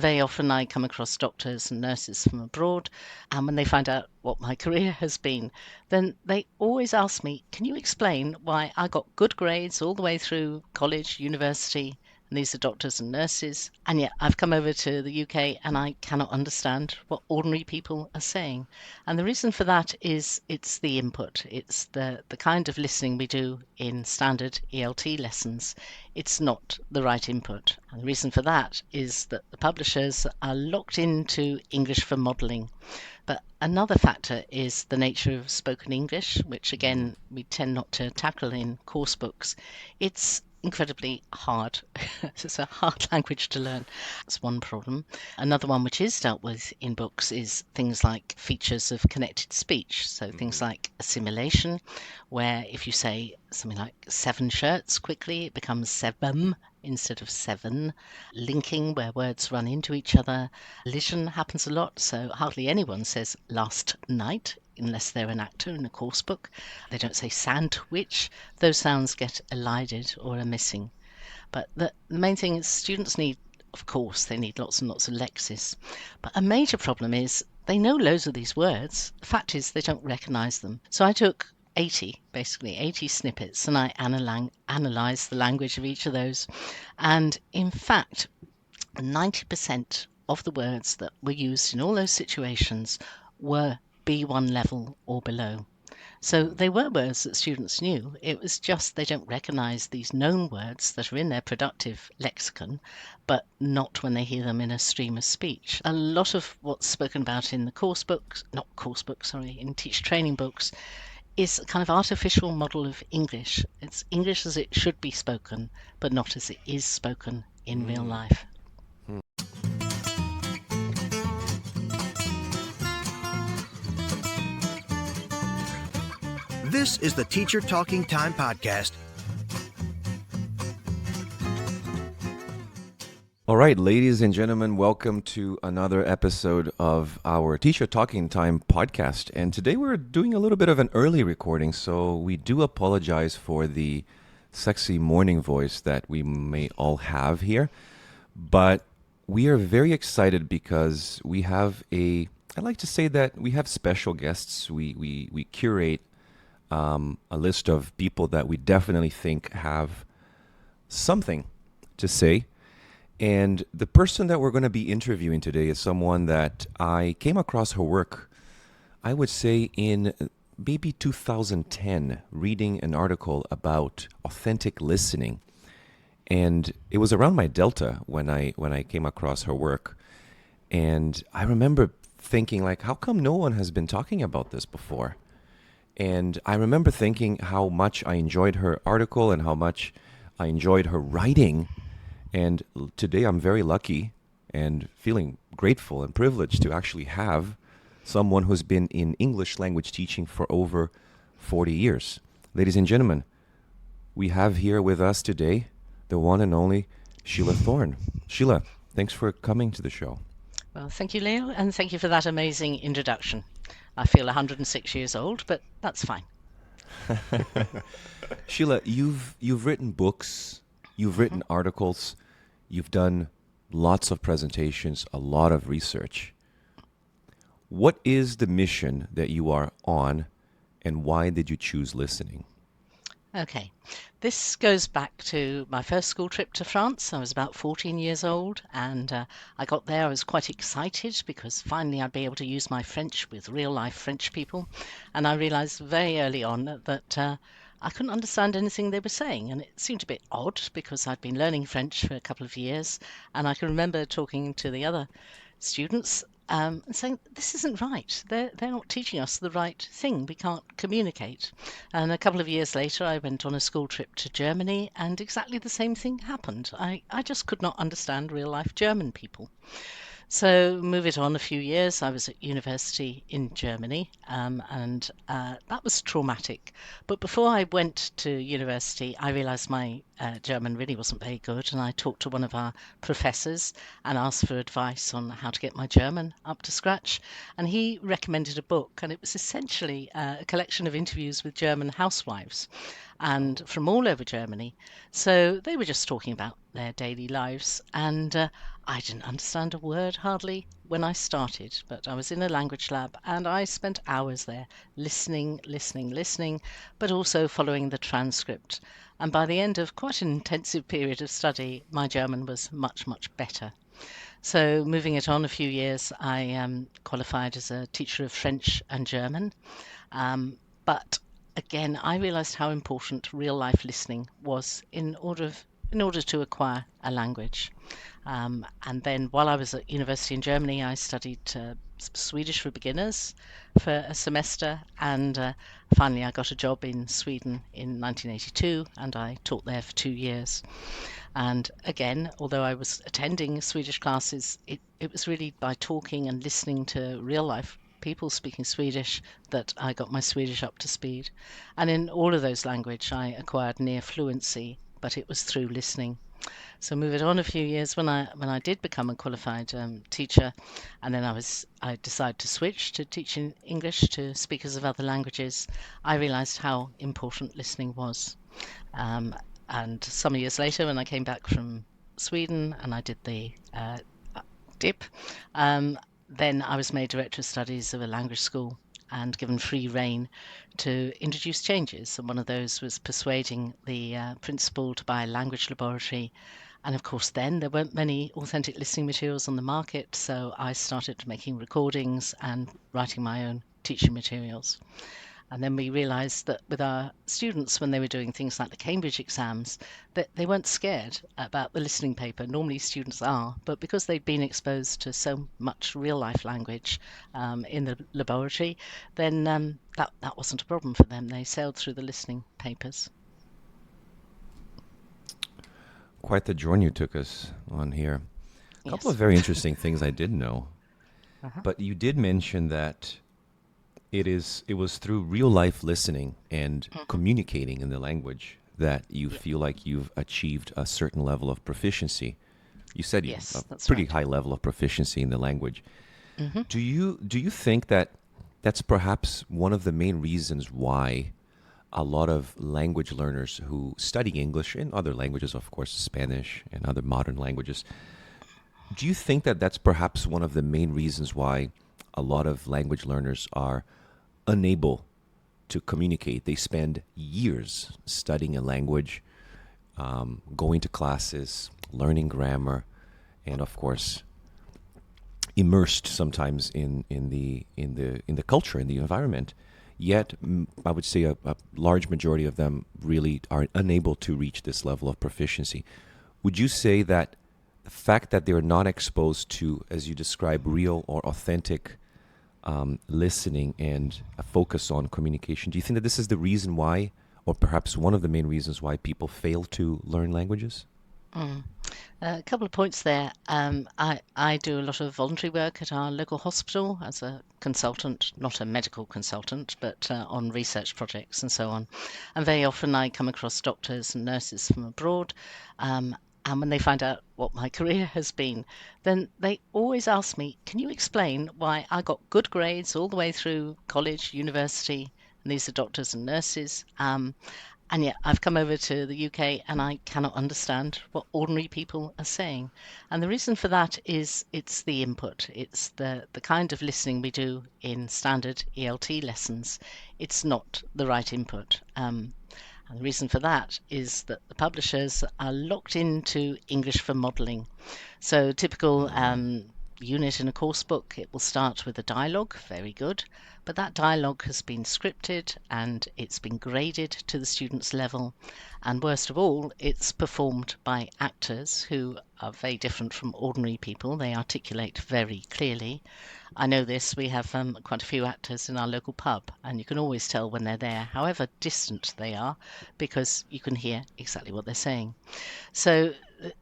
Very often I come across doctors and nurses from abroad, and when they find out what my career has been, then they always ask me, can you explain why I got good grades all the way through college, university, and these are doctors and nurses, and yet I've come over to the UK and I cannot understand what ordinary people are saying. And the reason for that is it's the input. It's the kind of listening we do in standard ELT lessons. It's not the right input. And the reason for that is that the publishers are locked into English for modelling. But another factor is the nature of spoken English, which again we tend not to tackle in course books. It's incredibly hard. It's a hard language to learn. That's one problem. Another one which is dealt with in books is things like features of connected speech. So things like assimilation, where if you say something like 7 shirts quickly, it becomes 7 instead of 7. Linking, where words run into each other. Elision happens a lot, so hardly anyone says last night unless they're an actor in a course book. They don't say sandwich. Those sounds get elided or are missing. But the main thing is students need, of course, they need lots and lots of lexis. But a major problem is they know loads of these words. The fact is they don't recognise them. So I took 80 snippets, and I analysed the language of each of those. And in fact, 90% of the words that were used in all those situations were B1 level or below. So they were words that students knew. It was just they don't recognise these known words that are in their productive lexicon, but not when they hear them in a stream of speech. A lot of what's spoken about in the course books, not course books, sorry, in teacher training books, is a kind of artificial model of English. It's English as it should be spoken, but not as it is spoken in real life. This is the Teacher Talking Time podcast. All right, ladies and gentlemen, welcome to another episode of our Teacher Talking Time podcast. And today we're doing a little bit of an early recording, so we do apologize for the sexy morning voice that we may all have here. But we are very excited because we have I like to say that we have special guests. We curate a list of people that we definitely think have something to say. And the person that we're going to be interviewing today is someone that I came across her work, I would say in maybe 2010, reading an article about authentic listening. And it was around my Delta when I came across her work. And I remember thinking, like, how come no one has been talking about this before? And I remember thinking how much I enjoyed her article and how much I enjoyed her writing. And today I'm very lucky and feeling grateful and privileged to actually have someone who's been in English language teaching for over 40 years. Ladies and gentlemen, we have here with us today the one and only Sheila Thorne. Sheila, thanks for coming to the show. Well, thank you, Leo, and thank you for that amazing introduction. I feel 106 years old, but that's fine. Sheila, you've written books, you've written articles, you've done lots of presentations, a lot of research. What is the mission that you are on, and why did you choose listening? Okay, this goes back to my first school trip to France. I was about 14 years old, and I got there. I was quite excited because finally I'd be able to use my French with real life French people. And I realized very early on that I couldn't understand anything they were saying. And it seemed a bit odd because I'd been learning French for a couple of years. And I can remember talking to the other students and saying, this isn't right. They're not teaching us the right thing. We can't communicate. And a couple of years later, I went on a school trip to Germany, and exactly the same thing happened. I just could not understand real life German people. So move it on a few years. I was at university in Germany, and that was traumatic. But before I went to university, I realised my German really wasn't very good, and I talked to one of our professors and asked for advice on how to get my German up to scratch. And he recommended a book, and it was essentially a collection of interviews with German housewives. and from all over Germany. So they were just talking about their daily lives, and I didn't understand a word hardly when I started, but I was in a language lab and I spent hours there listening, listening, listening, but also following the transcript. And by the end of quite an intensive period of study, my German was much, much better. So, moving it on a few years, I qualified as a teacher of French and German. Um, but again, I realized how important real life listening was in order to acquire a language. And then while I was at university in Germany, I studied Swedish for beginners for a semester. And finally, I got a job in Sweden in 1982, and I taught there for 2 years. And again, although I was attending Swedish classes, it was really by talking and listening to real life people speaking Swedish that I got my Swedish up to speed. And in all of those languages, I acquired near fluency, but it was through listening. So moving on a few years, when I did become a qualified teacher, and then I decided to switch to teaching English to speakers of other languages, I realised how important listening was. Um, and some years later, when I came back from Sweden and I did the dip, um, then I was made director of studies of a language school and given free rein to introduce changes. And one of those was persuading the principal to buy a language laboratory. And of course, then there weren't many authentic listening materials on the market, so I started making recordings and writing my own teaching materials. And then we realized that with our students, when they were doing things like the Cambridge exams, that they weren't scared about the listening paper. Normally, students are, but because they'd been exposed to so much real life language in the laboratory, then that wasn't a problem for them. They sailed through the listening papers. Quite the journey you took us on here. A couple Yes. of very interesting things I did know. Uh-huh. But you did mention that it was through real life listening and Mhm. communicating in the language that you Yeah. feel like you've achieved a certain level of proficiency. You said you a Yes, that's pretty right. high level of proficiency in the language. Hmm. Do you think that that's perhaps one of the main reasons why a lot of language learners who study English and other languages, of course, Spanish and other modern languages, do you think that that's perhaps one of the main reasons why a lot of language learners are unable to communicate? They spend years studying a language, going to classes, learning grammar, and of course, immersed sometimes in the culture, in the environment. Yet, I would say a large majority of them really are unable to reach this level of proficiency. Would you say that the fact that they're not exposed to, as you describe, real or authentic listening and a focus on communication, do you think that this is the reason why, or perhaps one of the main reasons why people fail to learn languages? Mm. A couple of points there. I do a lot of voluntary work at our local hospital as a consultant, not a medical consultant, but on research projects and so on. And very often I come across doctors and nurses from abroad. Um, and when they find out what my career has been, then they always ask me, can you explain why I got good grades all the way through college, university? And these are doctors and nurses. And yet I've come over to the UK and I cannot understand what ordinary people are saying. And the reason for that is it's the input. It's the kind of listening we do in standard ELT lessons. It's not the right input. And the reason for that is that the publishers are locked into English for modelling. So typical unit in a course book, it will start with a dialogue, very good, but that dialogue has been scripted and it's been graded to the student's level. And worst of all, it's performed by actors who are very different from ordinary people. They articulate very clearly. I know this, we have quite a few actors in our local pub, and you can always tell when they're there, however distant they are, because you can hear exactly what they're saying. So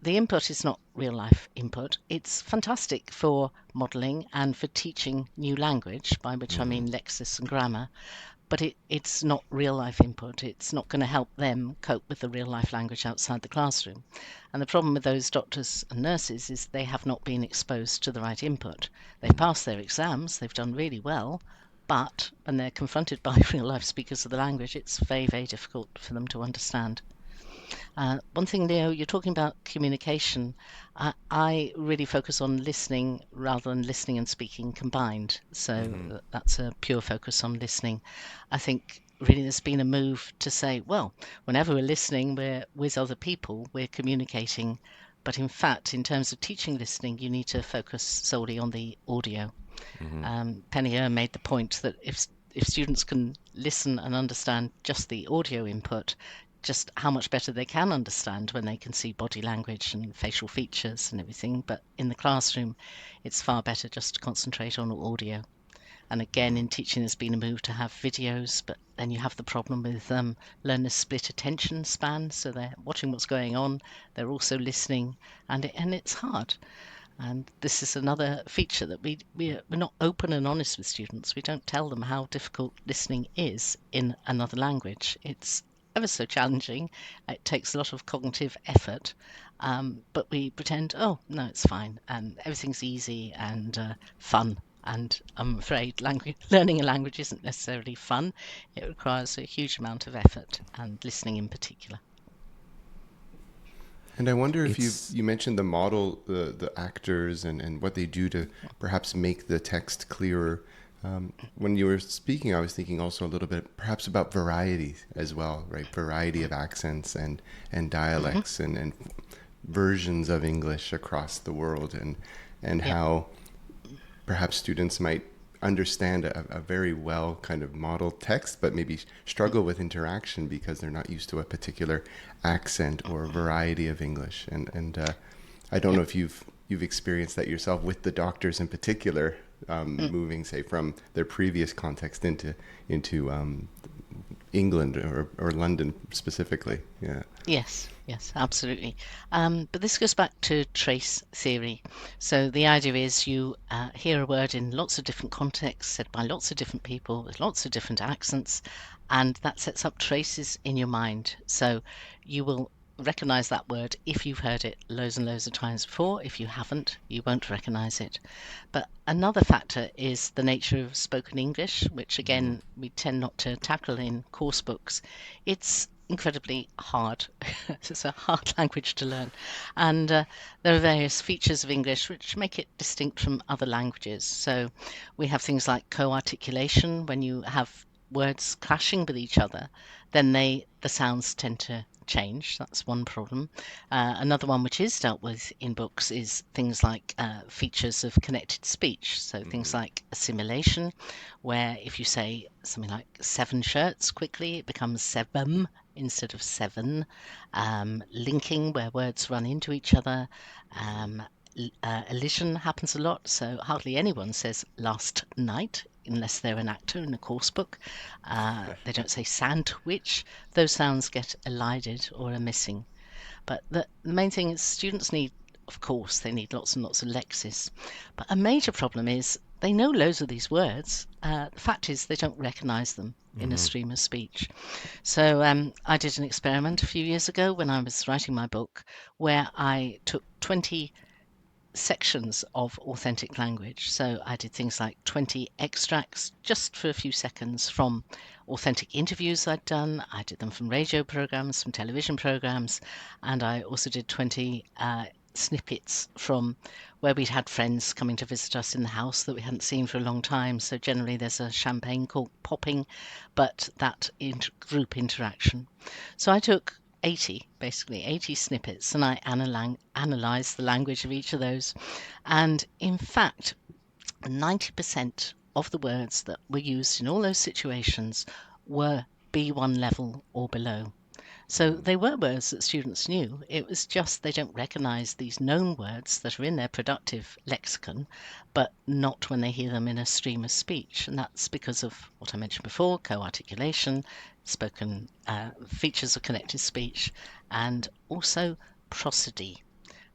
the input is not real life input. It's fantastic for modelling and for teaching new language, by which I Hmm. mean lexis and grammar, but it's not real life input. It's not going to help them cope with the real life language outside the classroom. And the problem with those doctors and nurses is they have not been exposed to the right input. They've passed their exams, they've done really well, But when they're confronted by real life speakers of the language, it's very, very difficult for them to understand. One thing, Leo, you're talking about communication. I really focus on listening rather than listening and speaking combined. So that's a pure focus on listening. I think really there's been a move to say, well, whenever we're listening, we're with other people, we're communicating. But in fact, in terms of teaching listening, you need to focus solely on the audio. Penny Earn made the point that if students can listen and understand just the audio input, just how much better they can understand when they can see body language and facial features and everything. But in the classroom, it's far better just to concentrate on audio. And again, in teaching, there's been a move to have videos, but then you have the problem with learners' split attention span. So they're watching what's going on, they're also listening, and it's hard. And this is another feature that we're not open and honest with students. We don't tell them how difficult listening is in another language. It's ever so challenging. It takes a lot of cognitive effort, but we pretend, oh, no, it's fine, and everything's easy and fun. And I'm afraid learning a language isn't necessarily fun. It requires a huge amount of effort, and listening in particular. And I wonder if It's you mentioned the model, the actors and what they do to perhaps make the text clearer. When you were speaking, I was thinking also a little bit perhaps about variety as well, right? Variety of accents and dialects and versions of English across the world, and Yeah. how perhaps students might understand a very well kind of modeled text, but maybe struggle with interaction because they're not used to a particular accent or variety of English. And I don't know if you've experienced that yourself with the doctors in particular, moving, say, from their previous context into England or London specifically. Yeah. Yes, yes, absolutely. But this goes back to trace theory. So the idea is you hear a word in lots of different contexts, said by lots of different people with lots of different accents, and that sets up traces in your mind. So you will recognize that word if you've heard it loads and loads of times before. If you haven't, you won't recognize it. But another factor is the nature of spoken English, which again we tend not to tackle in course books. It's incredibly hard. It's a hard language to learn. And there are various features of English which make it distinct from other languages. So we have things like co-articulation. When you have words clashing with each other, then the sounds tend to change. That's one problem. Another one which is dealt with in books is things like features of connected speech. So things like assimilation, where if you say something like 7 shirts quickly, it becomes 7 instead of 7. Linking, where words run into each other. Elision happens a lot, so hardly anyone says last night unless they're an actor in a course book. They don't say sandwich. Those sounds get elided or are missing. But the main thing is students need, of course, they need lots and lots of lexis. But a major problem is they know loads of these words. The fact is they don't recognise them in a stream of speech. So I did an experiment a few years ago when I was writing my book where I took 20 sections of authentic language. So I did things like 20 extracts just for a few seconds from authentic interviews I'd done. I did them from radio programs, from television programs, and I also did 20 snippets from where we'd had friends coming to visit us in the house that we hadn't seen for a long time. So generally there's a champagne cork popping, but that group interaction. So I took 80 snippets, and I analysed the language of each of those. And in fact, 90% of the words that were used in all those situations were B1 level or below. So they were words that students knew. It was just they don't recognise these known words that are in their productive lexicon, but not when they hear them in a stream of speech. And that's because of what I mentioned before, co-articulation, spoken features of connected speech, and also prosody.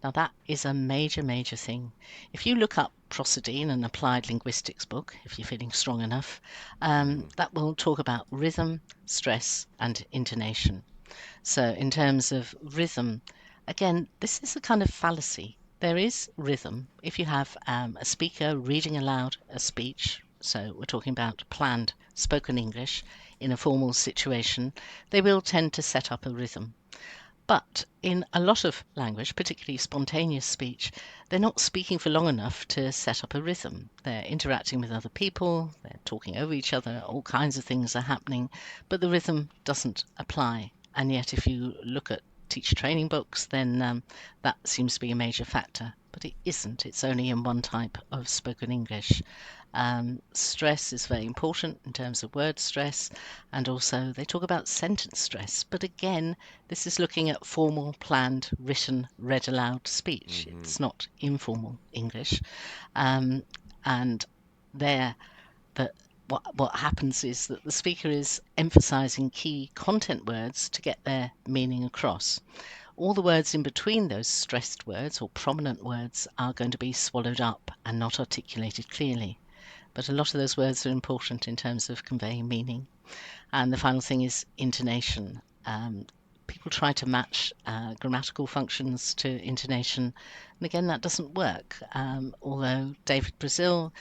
Now that is a major, major thing. If you look up prosody in an applied linguistics book, if you're feeling strong enough, that will talk about rhythm, stress, and intonation. So in terms of rhythm, again, this is a kind of fallacy. There is rhythm. If you have a speaker reading aloud a speech, so we're talking about planned spoken English in a formal situation, they will tend to set up a rhythm. But in a lot of language, particularly spontaneous speech, they're not speaking for long enough to set up a rhythm. They're interacting with other people, they're talking over each other, all kinds of things are happening, but the rhythm doesn't apply. And yet, if you look at teacher training books, then that seems to be a major factor. But it isn't, it's only in one type of spoken English. Stress is very important in terms of word stress, and also they talk about sentence stress. But again, this is looking at formal, planned, written, read aloud speech. It's not informal English. And there, what happens is that the speaker is emphasizing key content words to get their meaning across. All the words in between those stressed words or prominent words are going to be swallowed up and not articulated clearly. But a lot of those words are important in terms of conveying meaning. And the final thing is intonation. People try to match grammatical functions to intonation, and again, that doesn't work. Although David Brazil,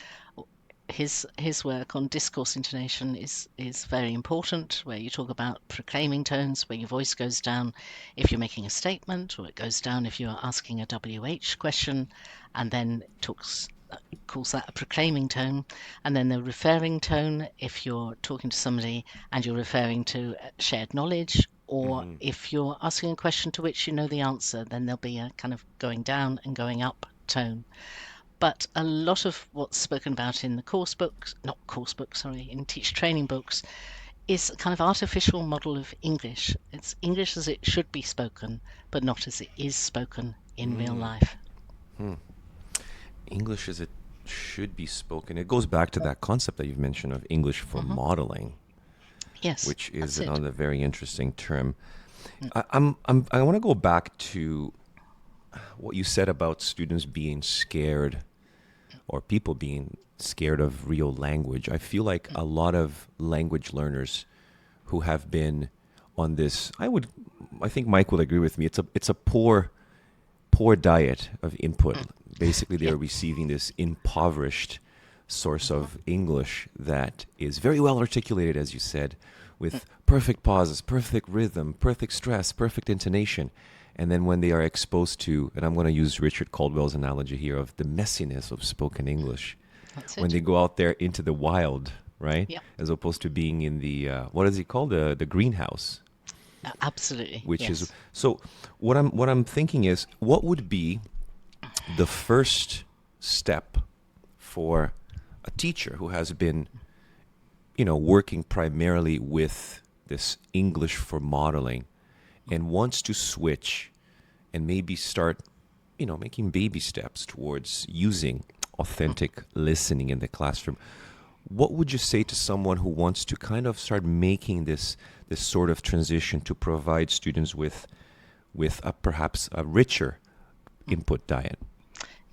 his work on discourse intonation is very important, where you talk about proclaiming tones, where your voice goes down if you're making a statement, or it goes down if you're asking a WH question, and then calls that a proclaiming tone, and then the referring tone if you're talking to somebody and you're referring to shared knowledge, or if you're asking a question to which you know the answer, then there'll be a kind of going down and going up tone. But a lot of what's spoken about in the in teacher training books is a kind of artificial model of English. It's English as it should be spoken, but not as it is spoken in real life. English as it should be spoken. It goes back to that concept that you've mentioned of English for modeling. Yes, which is that's it. another very interesting term. I want to go back to what you said about students being scared or people being scared of real language. I feel like a lot of language learners who have been on this, I think Mike will agree with me. It's a poor diet of input. Basically, they're receiving this impoverished source of English that is very well articulated, as you said, with perfect pauses, perfect rhythm, perfect stress, perfect intonation. And then when they are exposed to, and I'm going to use Richard Caldwell's analogy here of the messiness of spoken English, when they go out there into the wild, right? Yep. As opposed to being in the, what is it called? The greenhouse. Absolutely. Which yes. is, so what I'm thinking is, what would be the first step for a teacher who has been, working primarily with this English for modeling and wants to switch and maybe start, making baby steps towards using authentic listening in the classroom? What would you say to someone who wants to kind of start making this sort of transition to provide students with perhaps a richer input diet?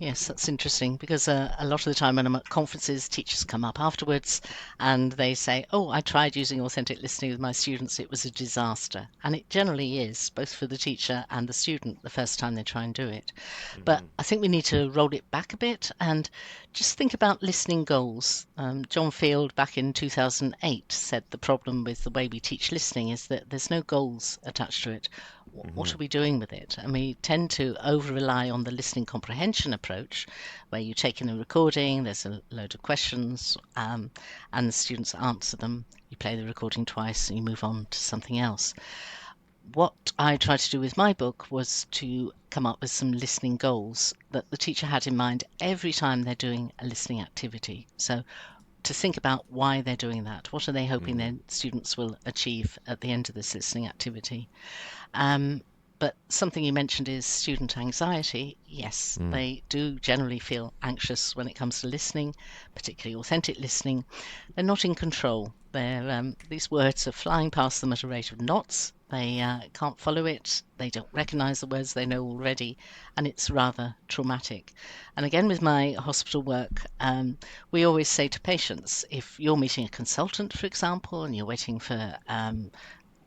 Yes, that's interesting because a lot of the time when I'm at conferences, teachers come up afterwards and they say, "Oh, I tried using authentic listening with my students. It was a disaster." And it generally is, both for the teacher and the student, the first time they try and do it. But I think we need to roll it back a bit and just think about listening goals. John Field, back in 2008, said the problem with the way we teach listening is that there's no goals attached to it. What are we doing with it? And we tend to over-rely on the listening comprehension approach, where you take in a recording, there's a load of questions, and the students answer them. You play the recording twice and you move on to something else. What I tried to do with my book was to come up with some listening goals that the teacher had in mind every time they're doing a listening activity. So to think about why they're doing that. What are they hoping their students will achieve at the end of this listening activity? But something you mentioned is student anxiety. Yes, they do generally feel anxious when it comes to listening, particularly authentic listening. They're not in control. These words are flying past them at a rate of knots. They can't follow it. They don't recognize the words they know already, and it's rather traumatic. And again, with my hospital work, we always say to patients, if you're meeting a consultant, for example, and you're waiting for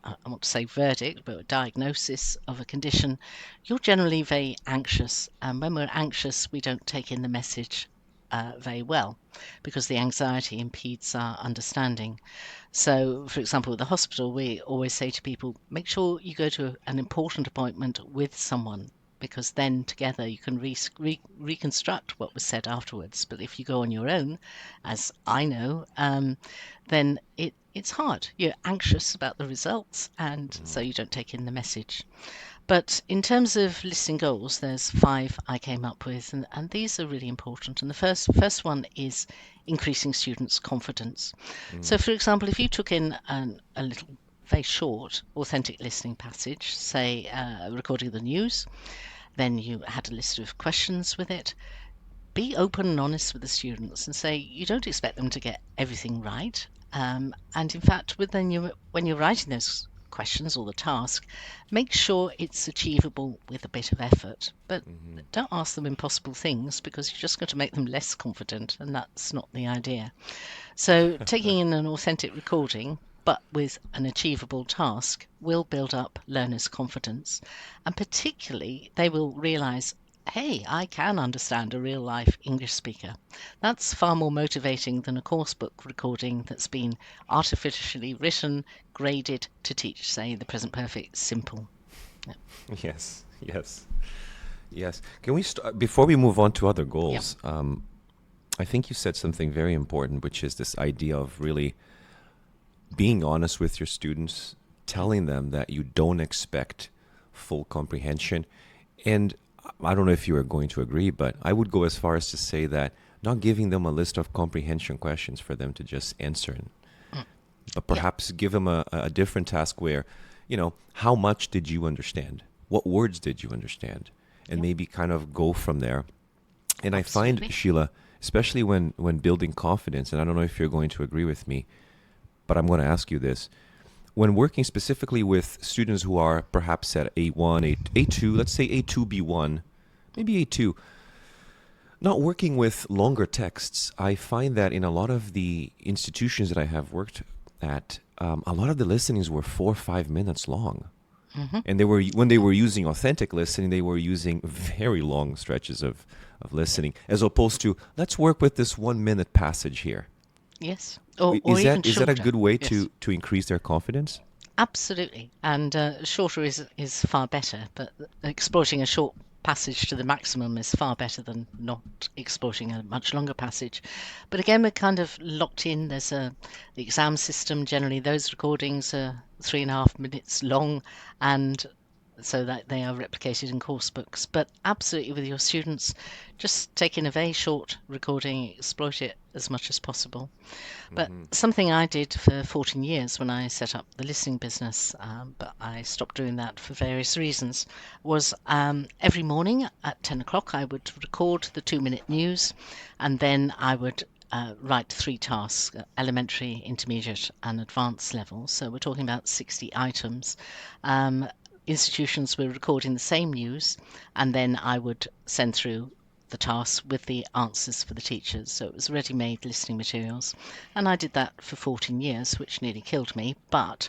I want to say verdict, but a diagnosis of a condition, you're generally very anxious. And when we're anxious, we don't take in the message very well, because the anxiety impedes our understanding. So, for example, at the hospital, we always say to people, make sure you go to an important appointment with someone, because then together you can reconstruct what was said afterwards. But if you go on your own, as I know, then it's hard. You're anxious about the results, and so you don't take in the message. But in terms of listening goals, there's 5 I came up with, and these are really important. And the first one is increasing students' confidence. So, for example, if you took in a little, very short, authentic listening passage, say recording the news, then you had a list of questions with it. Be open and honest with the students and say you don't expect them to get everything right. And in fact, when you're writing those questions or the task, make sure it's achievable with a bit of effort. But don't ask them impossible things, because you're just going to make them less confident, and that's not the idea. So taking in an authentic recording, but with an achievable task, will build up learners' confidence. And particularly, they will realise, hey, I can understand a real life English speaker. That's far more motivating than a coursebook recording that's been artificially written, graded to teach, say, the present perfect simple. Yeah. Yes, yes, yes. Can we start before we move on to other goals? I think you said something very important, which is this idea of really being honest with your students, telling them that you don't expect full comprehension. And I don't know if you are going to agree, but I would go as far as to say that not giving them a list of comprehension questions for them to just answer, but perhaps give them a different task where, how much did you understand? What words did you understand? And maybe kind of go from there. And Absolutely. I find, Sheila, especially when building confidence, and I don't know if you're going to agree with me, but I'm going to ask you this. When working specifically with students who are perhaps at A1, A2, let's say A2, B1, maybe A2, not working with longer texts, I find that in a lot of the institutions that I have worked at, a lot of the listenings were 4 or 5 minutes long. And when they were using authentic listening, they were using very long stretches of listening, as opposed to, let's work with this 1 minute passage here. Yes. Or even Is that a shorter. good way Yes. to increase their confidence? Absolutely. And shorter is far better, but exploiting a short passage to the maximum is far better than not exploiting a much longer passage. But again, we're kind of locked in. There's the exam system. Generally, those recordings are 3.5 minutes long, and so that they are replicated in course books. But absolutely, with your students, just take in a very short recording, exploit it as much as possible. But something I did for 14 years when I set up the listening business, but I stopped doing that for various reasons, was every morning at 10 o'clock I would record the 2-minute news, and then I would write 3 tasks, elementary, intermediate and advanced level. So we're talking about 60 items. Institutions were recording the same news, and then I would send through the tasks with the answers for the teachers. So it was ready-made listening materials, and I did that for 14 years, which nearly killed me, but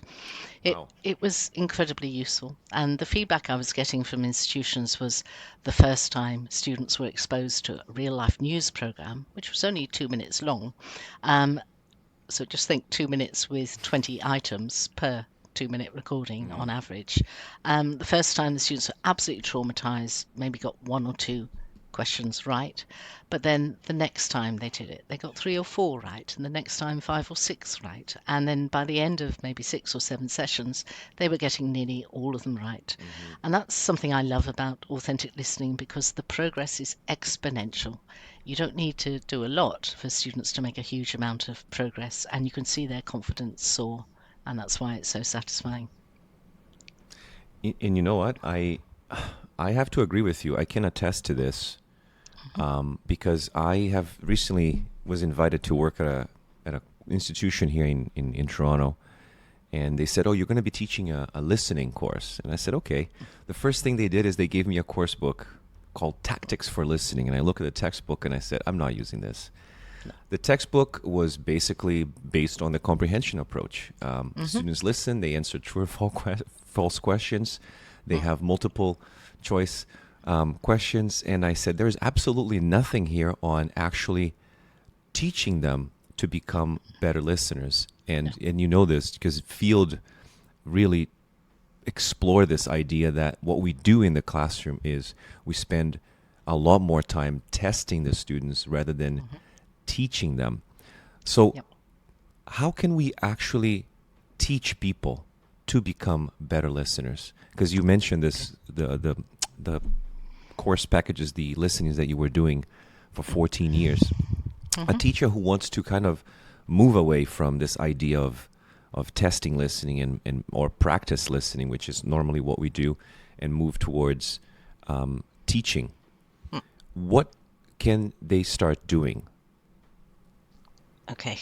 it was incredibly useful. And the feedback I was getting from institutions was the first time students were exposed to a real-life news program, which was only 2 minutes long. So just think 2 minutes with 20 items per 2-minute recording on average. The first time the students were absolutely traumatized, maybe got 1 or 2 questions right, but then the next time they did it, they got 3 or 4 right, and the next time 5 or 6 right, and then by the end of maybe 6 or 7 sessions, they were getting nearly all of them right. And that's something I love about authentic listening, because the progress is exponential. You don't need to do a lot for students to make a huge amount of progress, and you can see their confidence soar, and that's why it's so satisfying. And you know what? I have to agree with you. I can attest to this because I have recently was invited to work at an institution here in Toronto, and they said, "Oh, you're going to be teaching a listening course." And I said, "Okay." The first thing they did is they gave me a course book called Tactics for Listening, and I looked at the textbook and I said, "I'm not using this." The textbook was basically based on the comprehension approach. Students listen, they answer true or false questions, they have multiple choice questions, and I said there's absolutely nothing here on actually teaching them to become better listeners. And you know this because Field really explore this idea that what we do in the classroom is we spend a lot more time testing the students rather than teaching them. So Yep. how can we actually teach people to become better listeners? Because you mentioned this, the course packages, the listenings that you were doing for 14 years. A teacher who wants to kind of move away from this idea of testing listening and or practice listening, which is normally what we do, and move towards teaching. What can they start doing? Okay.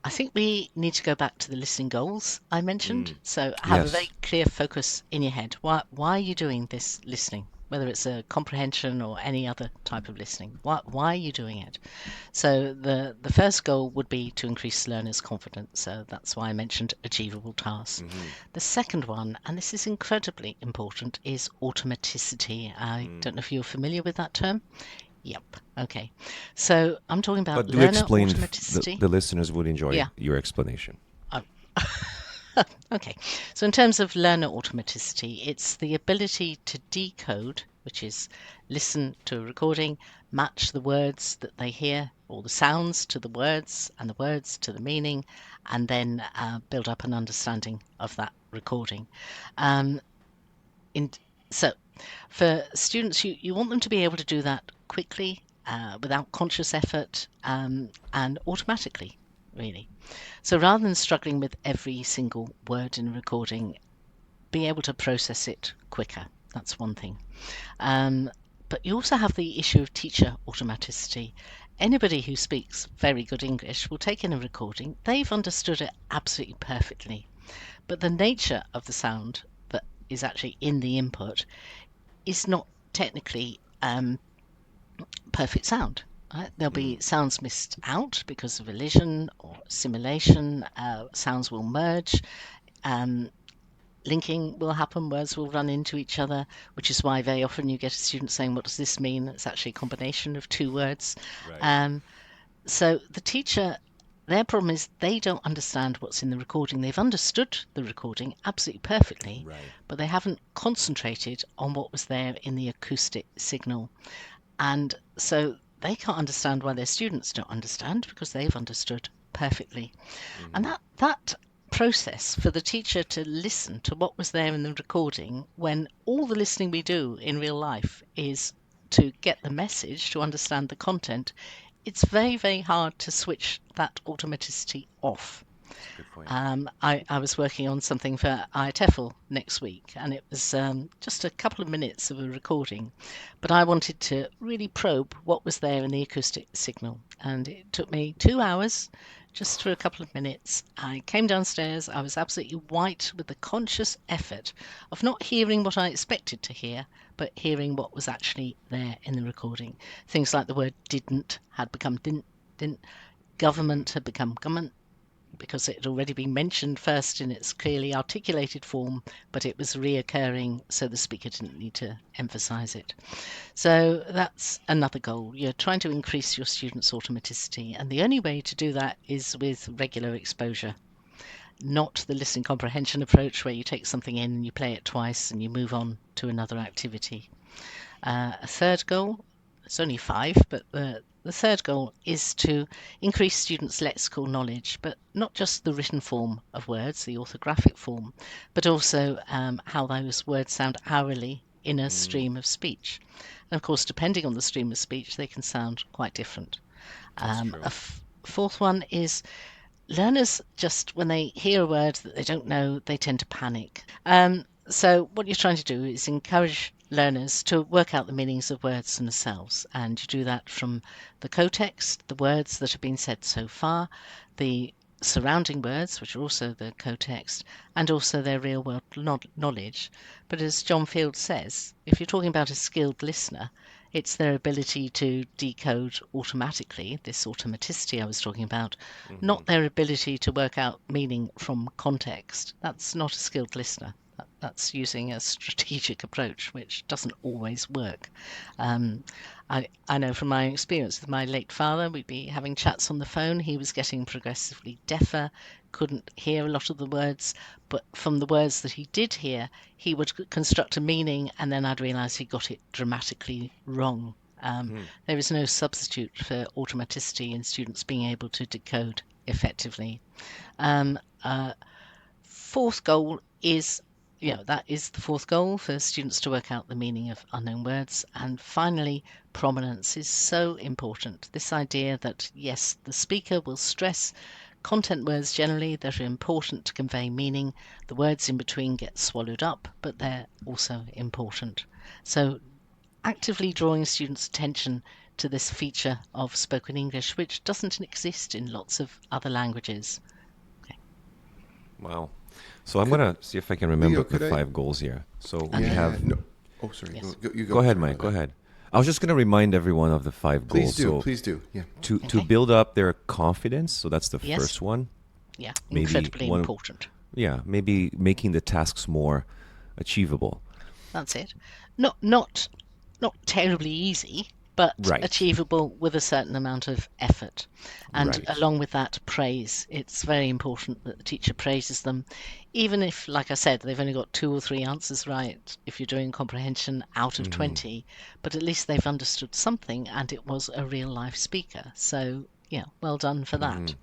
I think we need to go back to the listening goals I mentioned. So have a very Yes. clear focus in your head. Why are you doing this listening? Whether it's a comprehension or any other type of listening. Why are you doing it? So the first goal would be to increase learners' confidence. So that's why I mentioned achievable tasks. The second one, and this is incredibly important, is automaticity. I don't know if you're familiar with that term. Yep. Okay. So I'm talking about But do learner explain, automaticity. the listeners would enjoy Yeah. your explanation. Um, okay. So in terms of learner automaticity, it's the ability to decode, which is listen to a recording, match the words that they hear, or the sounds to the words, and the words to the meaning, and then build up an understanding of that recording. Um, in, so for students, you want them to be able to do that quickly, without conscious effort, and automatically, really. So rather than struggling with every single word in a recording, be able to process it quicker. That's one thing. But you also have the issue of teacher automaticity. Anybody who speaks very good English will take in a recording. They've understood it absolutely perfectly. But the nature of the sound that is actually in the input is not technically perfect sound. Right? There'll be sounds missed out because of elision or assimilation. Sounds will merge. Um, Linking will happen. Words will run into each other, which is why very often you get a student saying, "What does this mean?" It's actually a combination of two words. Right. So the teacher, their problem is they don't understand what's in the recording. They've understood the recording absolutely perfectly, Right. but they haven't concentrated on what was there in the acoustic signal. And so they can't understand why their students don't understand because they've understood perfectly. And that process for the teacher to listen to what was there in the recording when all the listening we do in real life is to get the message, to understand the content, it's very, very hard to switch that automaticity off. That's a good point. I was working on something for ITEFL next week, and it was just a couple of minutes of a recording, but I wanted to really probe what was there in the acoustic signal, and it took me 2 hours just for a couple of minutes. I came downstairs, I was absolutely white with the conscious effort of not hearing what I expected to hear, but hearing what was actually there in the recording. Things like the word didn't had become didn't, government had become government, because it had already been mentioned first in its clearly articulated form, but it was reoccurring, so the speaker didn't need to emphasize it. So that's another goal. You're trying to increase your students' automaticity, and the only way to do that is with regular exposure, not the listening comprehension approach where you take something in and you play it twice and you move on to another activity. A third goal, it's only five, but the third goal is to increase students' lexical knowledge, but not just the written form of words, the orthographic form, but also how those words sound hourly in a stream of speech. And of course, depending on the stream of speech, they can sound quite different. That's true. Fourth one is learners, just when they hear a word that they don't know, they tend to panic. So what you're trying to do is encourage learners to work out the meanings of words themselves, and you do that from the co-text, the words that have been said so far, the surrounding words, which are also the co-text, and also their real-world knowledge. But as John Field says, if you're talking about a skilled listener, it's their ability to decode automatically, this automaticity I was talking about, not their ability to work out meaning from context. That's not a skilled listener. That's using a strategic approach, which doesn't always work. I know from my experience with my late father, we'd be having chats on the phone. He was getting progressively deafer, couldn't hear a lot of the words, but from the words that he did hear, he would construct a meaning, and then I'd realise he got it dramatically wrong. There is no substitute for automaticity in students being able to decode effectively. Um, uh, Fourth goal is, that is the fourth goal, for students to work out the meaning of unknown words. And finally, prominence is so important. This idea that, yes, the speaker will stress content words generally that are important to convey meaning. The words in between get swallowed up, but they're also important. So actively drawing students' attention to this feature of spoken English, which doesn't exist in lots of other languages. Okay. Wow. So I'm going to see if I can remember Leo, the could I- 5 goals here. So we Yeah, have... no. Oh, sorry. Yes. You Go ahead, sorry Mike. about Go that. ahead. I was just going to remind everyone of the 5 goals. Please do. So Please do. Yeah. to Okay. build up their confidence, so that's the Yes. first one. Yeah, Maybe incredibly one- important. Yeah, maybe making the tasks more achievable. That's it. Not terribly easy, but Right. achievable with a certain amount of effort. And Right. along with that, praise. It's very important that the teacher praises them, even if, like I said, they've only got 2 or 3 answers right if you're doing comprehension out of 20, but at least they've understood something and it was a real life speaker. So, yeah, well done for that.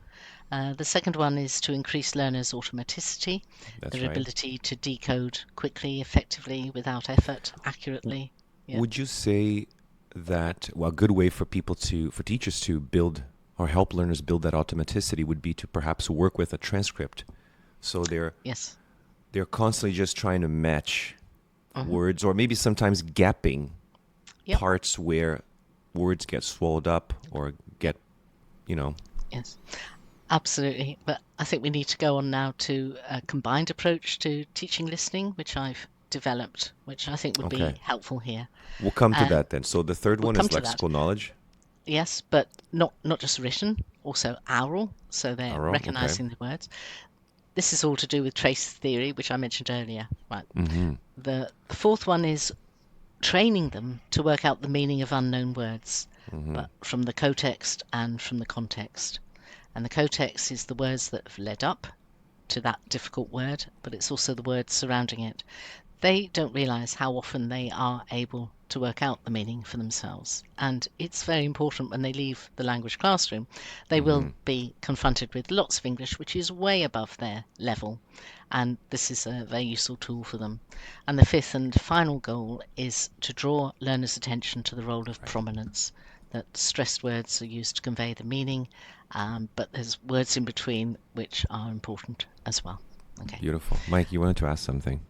The second one is to increase learners' automaticity, That's their right. ability to decode quickly, effectively, without effort, accurately. Yeah. Would you say that a good way for teachers to build or help learners build that automaticity would be to perhaps work with a transcript, so Yes. they're constantly just trying to match words, or maybe sometimes gapping Yep. parts where words get swallowed up or get, Yes. Absolutely. But I think we need to go on now to a combined approach to teaching listening, which I've developed, which I think would Okay. be helpful here. We'll come to Uh, that then. So the third we'll one come is to that. lexical knowledge. Yes, but not just written, also oral. So they're Oral, okay. recognizing the words. This is all to do with trace theory, which I mentioned earlier. Right. The fourth one is training them to work out the meaning of unknown words, but from the cotext and from the context. And the cotext is the words that have led up to that difficult word, but it's also the words surrounding it. They don't realize how often they are able to work out the meaning for themselves. And it's very important when they leave the language classroom. They will be confronted with lots of English, which is way above their level. And this is a very useful tool for them. And the fifth and final goal is to draw learners' attention to the role of prominence, that stressed words are used to convey the meaning, but there's words in between which are important as well. Okay. Beautiful. Mike, you wanted to ask something.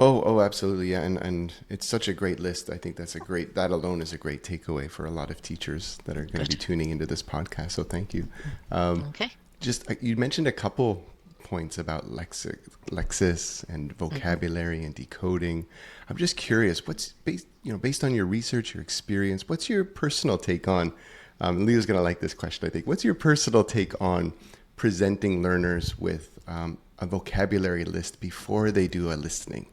Oh, absolutely, yeah, and it's such a great list. I think that alone is a great takeaway for a lot of teachers that are going to be tuning into this podcast. So thank you. Okay. You mentioned a couple points about lexis and vocabulary and decoding. I'm just curious, what's based on your research, your experience, what's your personal take on? Leo's going to like this question, I think. What's your personal take on presenting learners with a vocabulary list before they do a listening?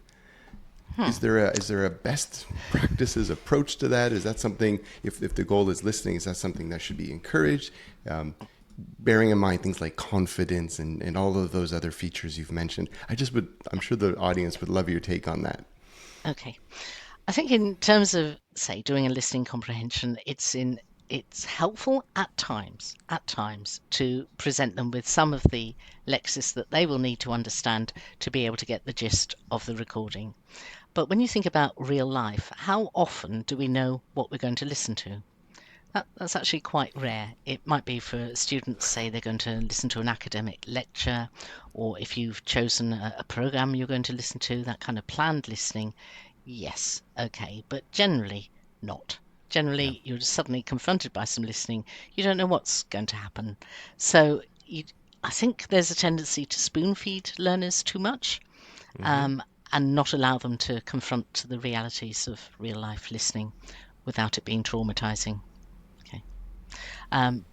Is there a best practices approach to that? Is that something, if the goal is listening, is that something that should be encouraged? Bearing in mind things like confidence and all of those other features you've mentioned. I'm sure the audience would love your take on that. Okay. I think in terms of, say, doing a listening comprehension, it's helpful at times to present them with some of the lexis that they will need to understand to be able to get the gist of the recording. But when you think about real life, how often do we know what we're going to listen to? That's actually quite rare. It might be for students, say they're going to listen to an academic lecture, or if you've chosen a program you're going to listen to, that kind of planned listening, yes, okay, but generally not. Generally, you're just suddenly confronted by some listening. You don't know what's going to happen. So I think there's a tendency to spoon feed learners too much, and not allow them to confront the realities of real life listening without it being traumatizing. Okay.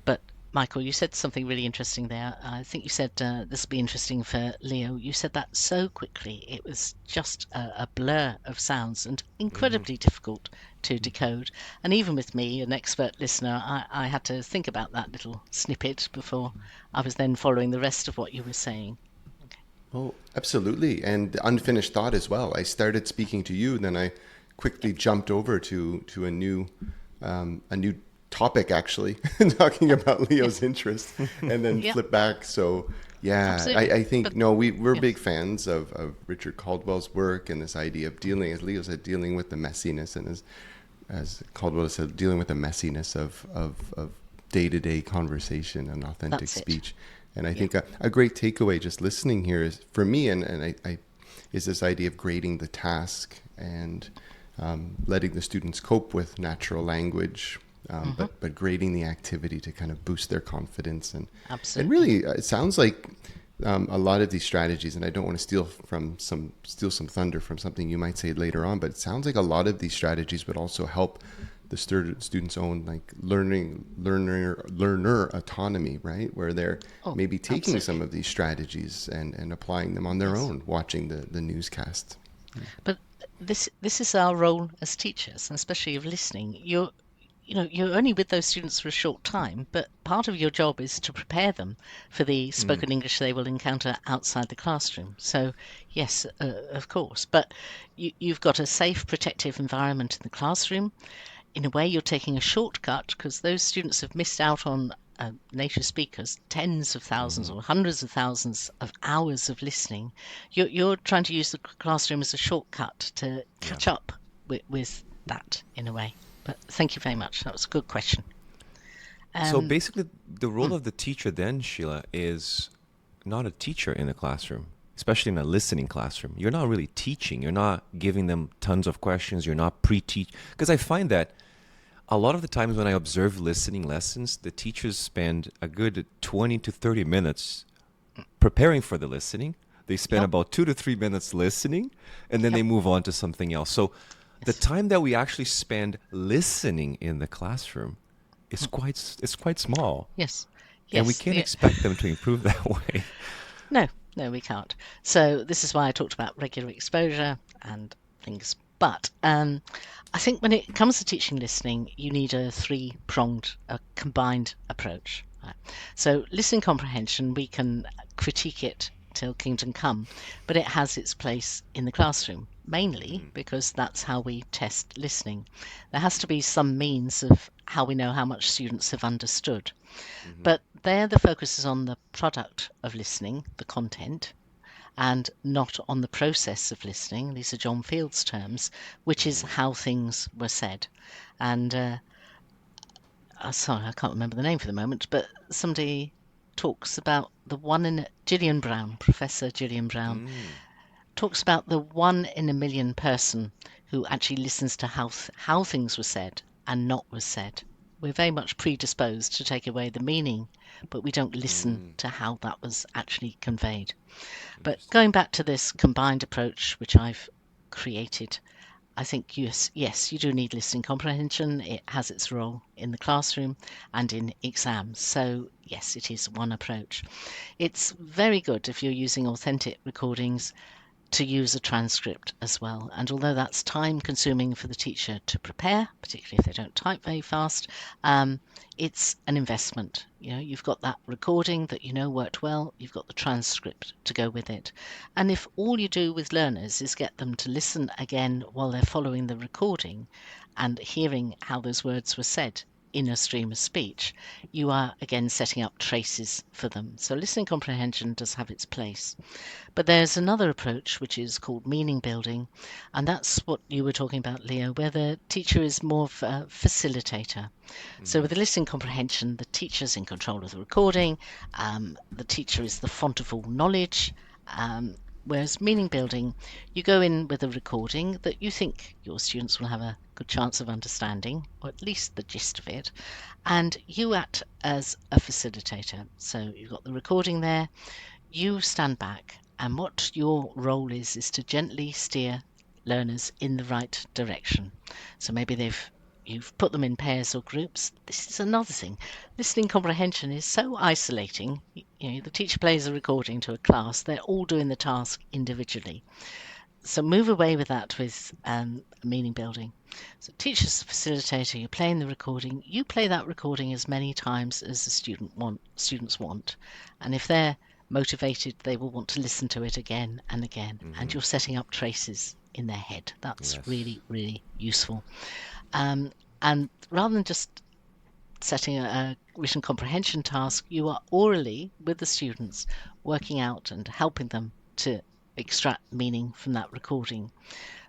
But Michael, you said something really interesting there. I think you said this will be interesting for Leo. You said that so quickly. It was just a blur of sounds and incredibly difficult to decode. And even with me, an expert listener, I had to think about that little snippet before I was then following the rest of what you were saying. Oh, absolutely. And unfinished thought as well. I started speaking to you, then I quickly jumped over to a new topic actually, talking about Leo's interest, and then Yeah, flip back. So yeah, absolutely. I think But no, we're yeah, big fans of Richard Caldwell's work and this idea of dealing, as Leo said, dealing with the messiness, and as Caldwell said, dealing with the messiness of day-to-day conversation and authentic that's it. speech. And I Yeah, think a great takeaway just listening here is for me, and I is this idea of grading the task and letting the students cope with natural language, but grading the activity to kind of boost their confidence. And absolutely. really, it sounds like a lot of these strategies, and I don't want to steal some thunder from something you might say later on, but it sounds like a lot of these strategies would also help the students' own like learner autonomy, right? Where they're Oh, maybe taking some absolutely. of these strategies and applying them on their Yes. own, watching the newscast. But this is our role as teachers, and especially of listening. You're only with those students for a short time, but part of your job is to prepare them for the spoken English they will encounter outside the classroom. So, yes, of course, but you've got a safe, protective environment in the classroom. In a way, you're taking a shortcut because those students have missed out on native speakers, tens of thousands or hundreds of thousands of hours of listening. You're trying to use the classroom as a shortcut to Yeah. catch up with that in a way. But thank you very much. That was a good question. So Um, basically, the role of the teacher then, Sheila, is not a teacher in a classroom, especially in a listening classroom. You're not really teaching. You're not giving them tons of questions. You're not pre-teach. Because I find that a lot of the times when I observe listening lessons, the teachers spend a good 20 to 30 minutes preparing for the listening. They spend yep, about 2 to 3 minutes listening, and then yep, they move on to something else. So the yes, time that we actually spend listening in the classroom is quite small, yes, and we yes. can't expect them to improve that way. No, no, we can't. So this is why I talked about regular exposure and things. But I think when it comes to teaching listening, you need a three-pronged, a combined approach. Right? So listening comprehension, we can critique it till kingdom come, but it has its place in the classroom, mainly because that's how we test listening. There has to be some means of how we know how much students have understood. But there, the focus is on the product of listening, the content, and not on the process of listening. These are John Field's terms, which is how things were said. And sorry, I can't remember the name for the moment, but somebody talks about the one in Gillian Brown, Professor Gillian Brown, talks about the one in a million person who actually listens to how things were said and not was said. We're very much predisposed to take away the meaning, but we don't listen to how that was actually conveyed. But Interesting. going back to this combined approach, which I've created, I think yes, you do need listening comprehension. It has its role in the classroom and in exams. So yes, it is one approach. It's very good if you're using authentic recordings to use a transcript as well. And although that's time consuming for the teacher to prepare, particularly if they don't type very fast, it's an investment. You've got that recording that worked well, you've got the transcript to go with it. And if all you do with learners is get them to listen again while they're following the recording and hearing how those words were said in a stream of speech, you are again setting up traces for them. So listening comprehension does have its place. But there's another approach which is called meaning building, and that's what you were talking about, Leo, where the teacher is more of a facilitator. So with the listening comprehension, the teacher's in control of the recording, the teacher is the font of all knowledge. Whereas meaning building, you go in with a recording that you think your students will have a good chance of understanding, or at least the gist of it, and you act as a facilitator. So you've got the recording there, you stand back, and what your role is to gently steer learners in the right direction. So maybe they've you've put them in pairs or groups. This is another thing. Listening comprehension is so isolating. The teacher plays a recording to a class. They're all doing the task individually. So move away with that with meaning building. So teacher's the facilitator, you're playing the recording. You play that recording as many times as the students want. And if they're motivated, they will want to listen to it again and again. And you're setting up traces in their head. That's really, really useful. And rather than just setting a written comprehension task, you are orally with the students working out and helping them to extract meaning from that recording.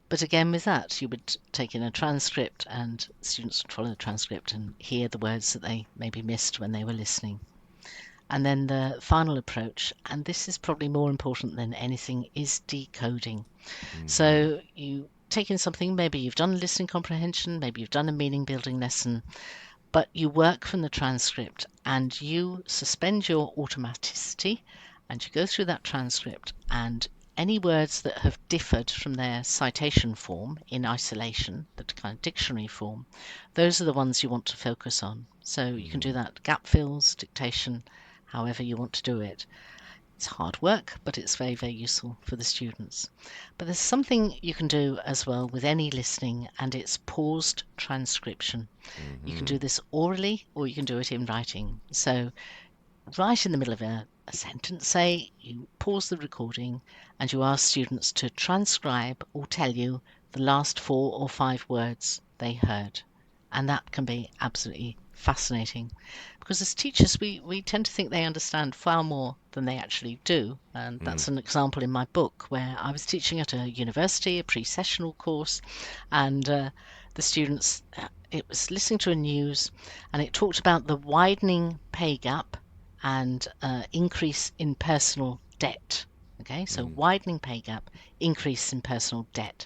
But again, with that, you would take in a transcript and students would follow the transcript and hear the words that they maybe missed when they were listening. And then the final approach, and this is probably more important than anything, is decoding. So you take in something, maybe you've done listening comprehension, maybe you've done a meaning building lesson, but you work from the transcript and you suspend your automaticity and you go through that transcript, and any words that have differed from their citation form in isolation, that kind of dictionary form, those are the ones you want to focus on. So you can do that gap fills, dictation, however you want to do it. It's hard work, but it's very, very useful for the students. But there's something you can do as well with any listening, and it's paused transcription. You can do this orally or you can do it in writing. So right in the middle of a sentence, say, you pause the recording and you ask students to transcribe or tell you the last 4 or 5 words they heard. And that can be absolutely fascinating, because as teachers we tend to think they understand far more than they actually do. And that's an example in my book where I was teaching at a university, a pre-sessional course, and the students, it was listening to a news and it talked about the widening pay gap and increase in personal debt. Okay, so widening pay gap, increase in personal debt.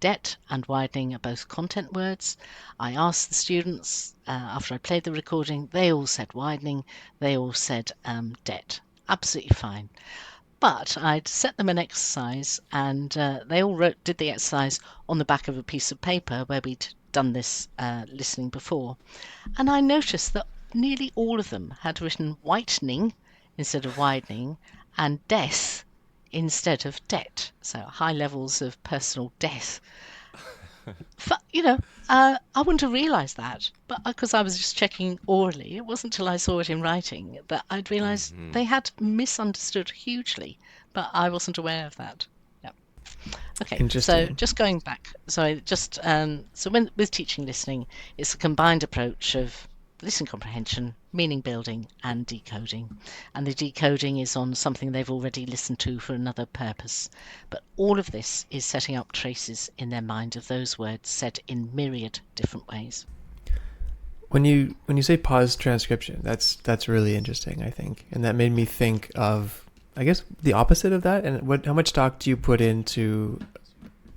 Debt and widening are both content words. I asked the students, after I played the recording, they all said widening, they all said debt. Absolutely fine. But I'd set them an exercise, and they all did the exercise on the back of a piece of paper where we'd done this listening before. And I noticed that nearly all of them had written whitening instead of widening and death instead of debt. So high levels of personal death. I wouldn't have realised that, but because I was just checking orally, it wasn't until I saw it in writing that I'd realised they had misunderstood hugely, but I wasn't aware of that. Yeah. Okay. Interesting. So just going back, so when with teaching listening, it's a combined approach of listening comprehension, meaning building, and decoding. And the decoding is on something they've already listened to for another purpose. But all of this is setting up traces in their mind of those words said in myriad different ways. When you say pause transcription, that's really interesting, I think. And that made me think of, I guess, the opposite of that. And how much stock do you put into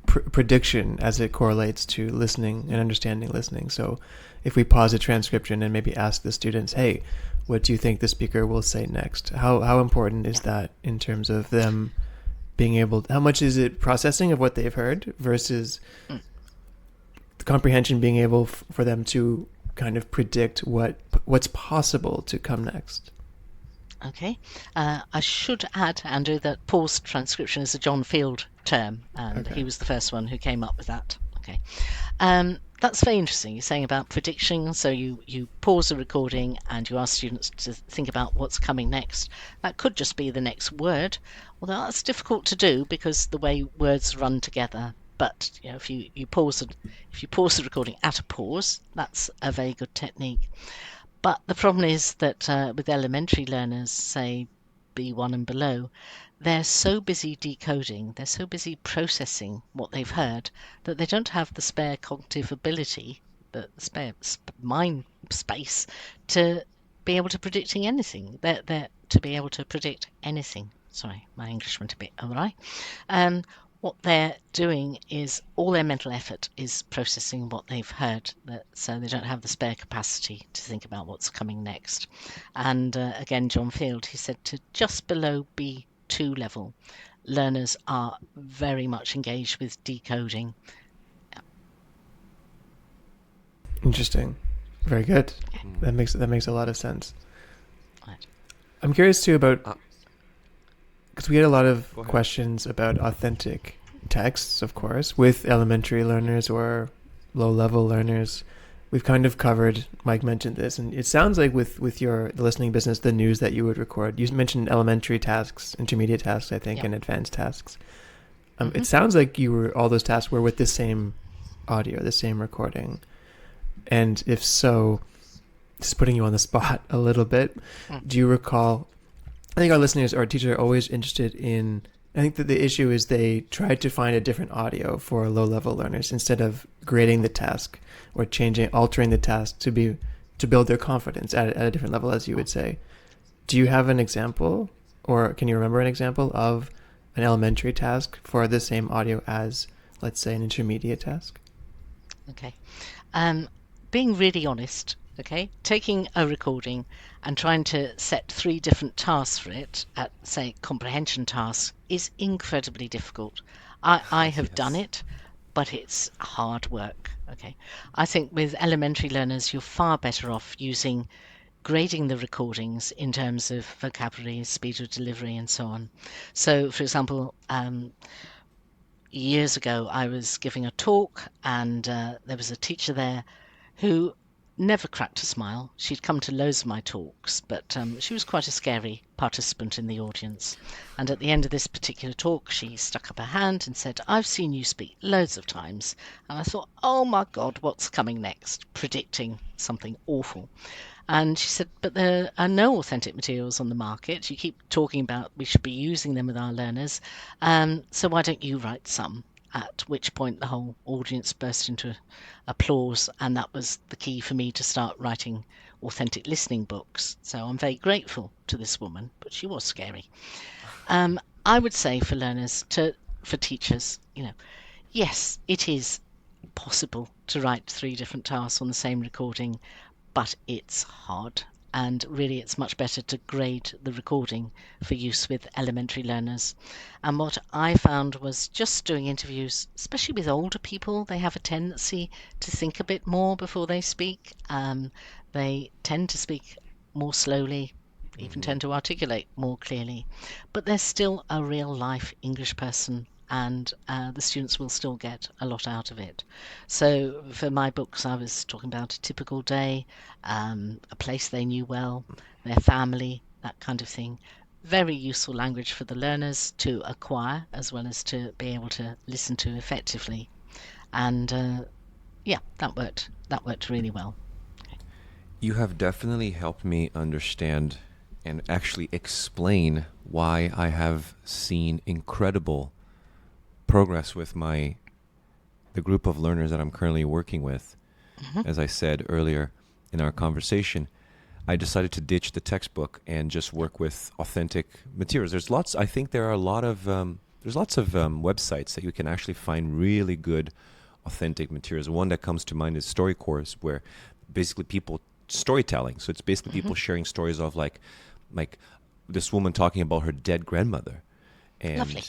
prediction as it correlates to listening and understanding listening? So if we pause a transcription and maybe ask the students, hey, what do you think the speaker will say next? How important is that in terms of them being able, how much is it processing of what they've heard versus the comprehension being able for them to kind of predict what's possible to come next? Okay. I should add, Andrew, that paused transcription is a John Field term, and he was the first one who came up with that. Okay. That's very interesting. You're saying about prediction. So you pause the recording and you ask students to think about what's coming next. That could just be the next word, although that's difficult to do because the way words run together. But if you pause the recording at a pause, that's a very good technique. But the problem is that with elementary learners, say B1 and below, they're so busy decoding, they're so busy processing what they've heard that they don't have the spare cognitive ability, the spare mind space to be able to predicting anything. They're to be able to predict anything. Sorry, my English went a bit awry. What they're doing is all their mental effort is processing what they've heard, so they don't have the spare capacity to think about what's coming next. And again, John Field, he said to just below B2 level, learners are very much engaged with decoding. Interesting. Very good. Mm. That makes a lot of sense. Right. I'm curious too about, because we had a lot of Go ahead. questions about authentic texts, of course, with elementary learners or low-level learners. We've kind of covered, Mike mentioned this, and it sounds like with the listening business, the news that you would record, you mentioned elementary tasks, intermediate tasks, I think, Yeah. and advanced tasks. Mhm. It sounds like all those tasks were with the same audio, the same recording. And if so, just putting you on the spot a little bit, do you recall, I think our listeners or teachers are always interested in, I think that the issue is they tried to find a different audio for low-level learners instead of grading the task or altering the task to build their confidence at a different level, as you would say. Do you have an example, or can you remember an example of an elementary task for the same audio as, let's say, an intermediate task? Okay. Being really honest, okay, taking a recording and trying to set 3 different tasks for it, at say comprehension tasks, is incredibly difficult. I have done Yes. it, but it's hard work. Okay. I think with elementary learners, you're far better off grading the recordings in terms of vocabulary, speed of delivery, and so on. So, for example, years ago, I was giving a talk, and there was a teacher there who never cracked a smile. She'd come to loads of my talks, but she was quite a scary participant in the audience. And at the end of this particular talk, she stuck up her hand and said, "I've seen you speak loads of times." And I thought, oh my God, what's coming next? Predicting something awful. And she said, but there are no authentic materials on the market. You keep talking about we should be using them with our learners. So why don't you write some? At which point the whole audience burst into applause. And that was the key for me to start writing authentic listening books. So I'm very grateful to this woman, but she was scary. I would say for for teachers, yes, it is possible to write 3 different tasks on the same recording, but it's hard. And really, it's much better to grade the recording for use with elementary learners. And what I found was just doing interviews, especially with older people, they have a tendency to think a bit more before they speak. They tend to speak more slowly, even tend to articulate more clearly, but they're still a real life English person, and the students will still get a lot out of it. So for my books, I was talking about a typical day, a place they knew well, their family, that kind of thing. Very useful language for the learners to acquire as well as to be able to listen to effectively. And yeah, that worked. That worked really well. You have definitely helped me understand and actually explain why I have seen incredible progress with the group of learners that I'm currently working with. As I said earlier in our conversation, I decided to ditch the textbook and just work with authentic materials. I think there are a lot of there's lots of websites that you can actually find really good authentic materials. One that comes to mind is StoryCourse, where basically people storytelling. So it's basically people sharing stories of like this woman talking about her dead grandmother, and Lovely.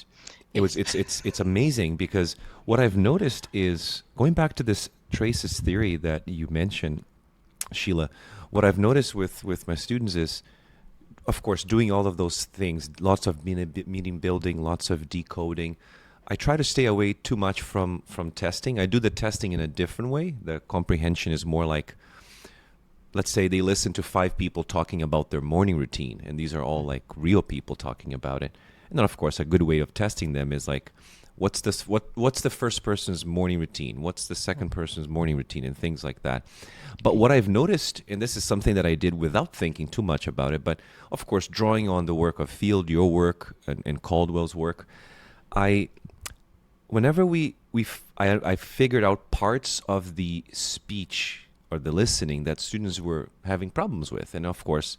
it's amazing, because what I've noticed is, going back to this traces theory that you mentioned, Sheila, what I've noticed with my students is, of course, doing all of those things, lots of meaning building, lots of decoding. I try to stay away too much from testing. I do the testing in a different way. The comprehension is more like, let's say they listen to 5 people talking about their morning routine, and these are all like real people talking about it. And then, of course, a good way of testing them is like, what's the first person's morning routine? What's the second person's morning routine? And things like that. But what I've noticed, and this is something that I did without thinking too much about it, but of course, drawing on the work of Field, your work, and Caldwell's work, whenever I figured out parts of the speech or the listening that students were having problems with. And of course,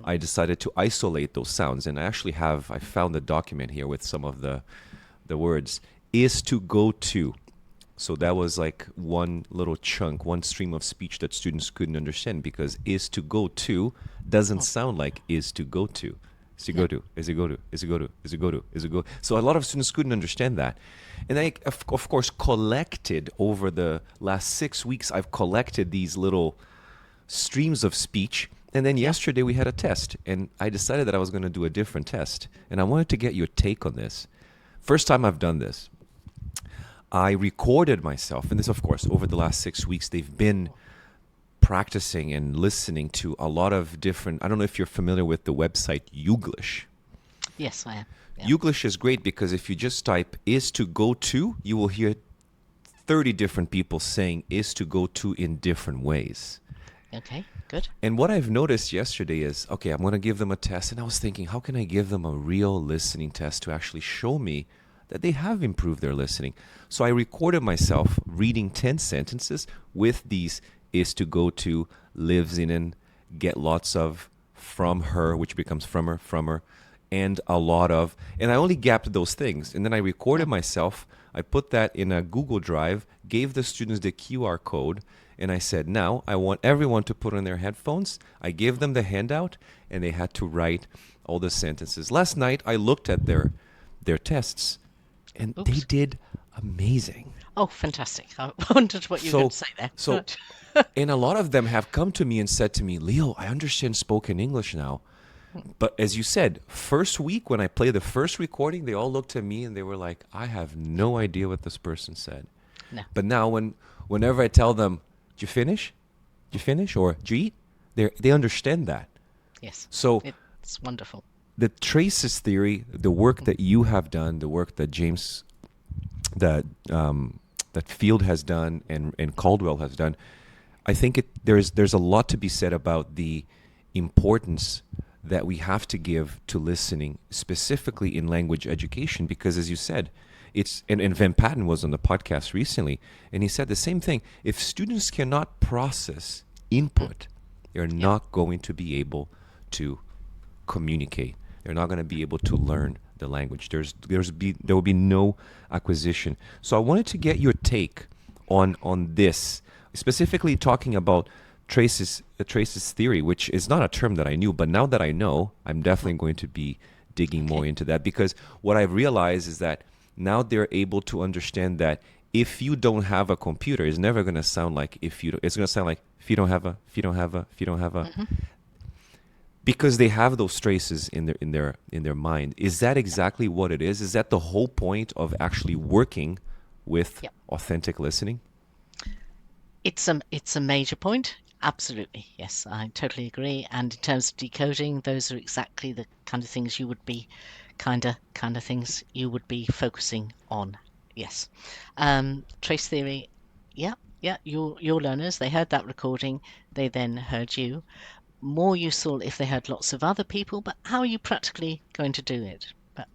I decided to isolate those sounds. And I found the document here with some of the words, is to go to. So that was like one little chunk, one stream of speech that students couldn't understand, because is to go to doesn't sound like is to go to. Isigodu, Isigodu, Isigodu, Isigodu, Isigodu. So a lot of students couldn't understand that. And I, of course, collected over the last 6 weeks, I've collected these little streams of speech. And then yesterday we had a test, and I decided that I was going to do a different test. And I wanted to get your take on this. First time I've done this. I recorded myself, and this, of course, over the last 6 weeks, they've been practicing and listening to a lot of different, I don't know if you're familiar with the website Youglish. Yes, I am. Yeah. Youglish is great because if you just type is to go to, you will hear 30 different people saying is to go to in different ways. Okay, good. And what I've noticed yesterday is, okay, I'm going to give them a test. And I was thinking, how can I give them a real listening test to actually show me that they have improved their listening? So I recorded myself reading 10 sentences with these is to go to, lives in, and get lots of, from her, which becomes from her, and a lot of. And I only gapped those things. And then I recorded myself. I put that in a Google Drive, gave the students the QR code, and I said, now I want everyone to put on their headphones. I gave them the handout, and they had to write all the sentences. Last night, I looked at their tests, and they did amazing. Oh, fantastic. I wondered what you were going to say there. So, and a lot of them have come to me and said to me, Leo, I understand spoken English now. But as you said, first week when I played the first recording, they all looked at me and they were like, I have no idea what this person said. No. But now whenever I tell them, did you finish? Did you finish? Or did you eat? They understand that. Yes. So it's wonderful. The traces theory, the work that you have done, the work that James, that Field has done and Caldwell has done, I think there's a lot to be said about the importance that we have to give to listening, specifically in language education, because as you said, and Van Patten was on the podcast recently, and he said the same thing. If students cannot process input, they're not going to be able to communicate. They're not going to be able to learn the language. There will be no acquisition. So I wanted to get your take on this, specifically talking about traces theory, which is not a term that I knew, but now that I know, I'm definitely going to be digging more into that, because what I've realized is that now they're able to understand that if you don't have a computer, it's never going to sound like it's going to sound like if you don't have a. Because they have those traces in their mind. Is that exactly what it is? Is that the whole point of actually working with authentic listening? It's a major point. Absolutely, yes, I totally agree. And in terms of decoding, those are exactly the kind of things you would be kind of things you would be focusing on. Yes. Trace theory, your learners, they heard that recording, they then heard you. More useful if they heard lots of other people, but how are you practically going to do it? But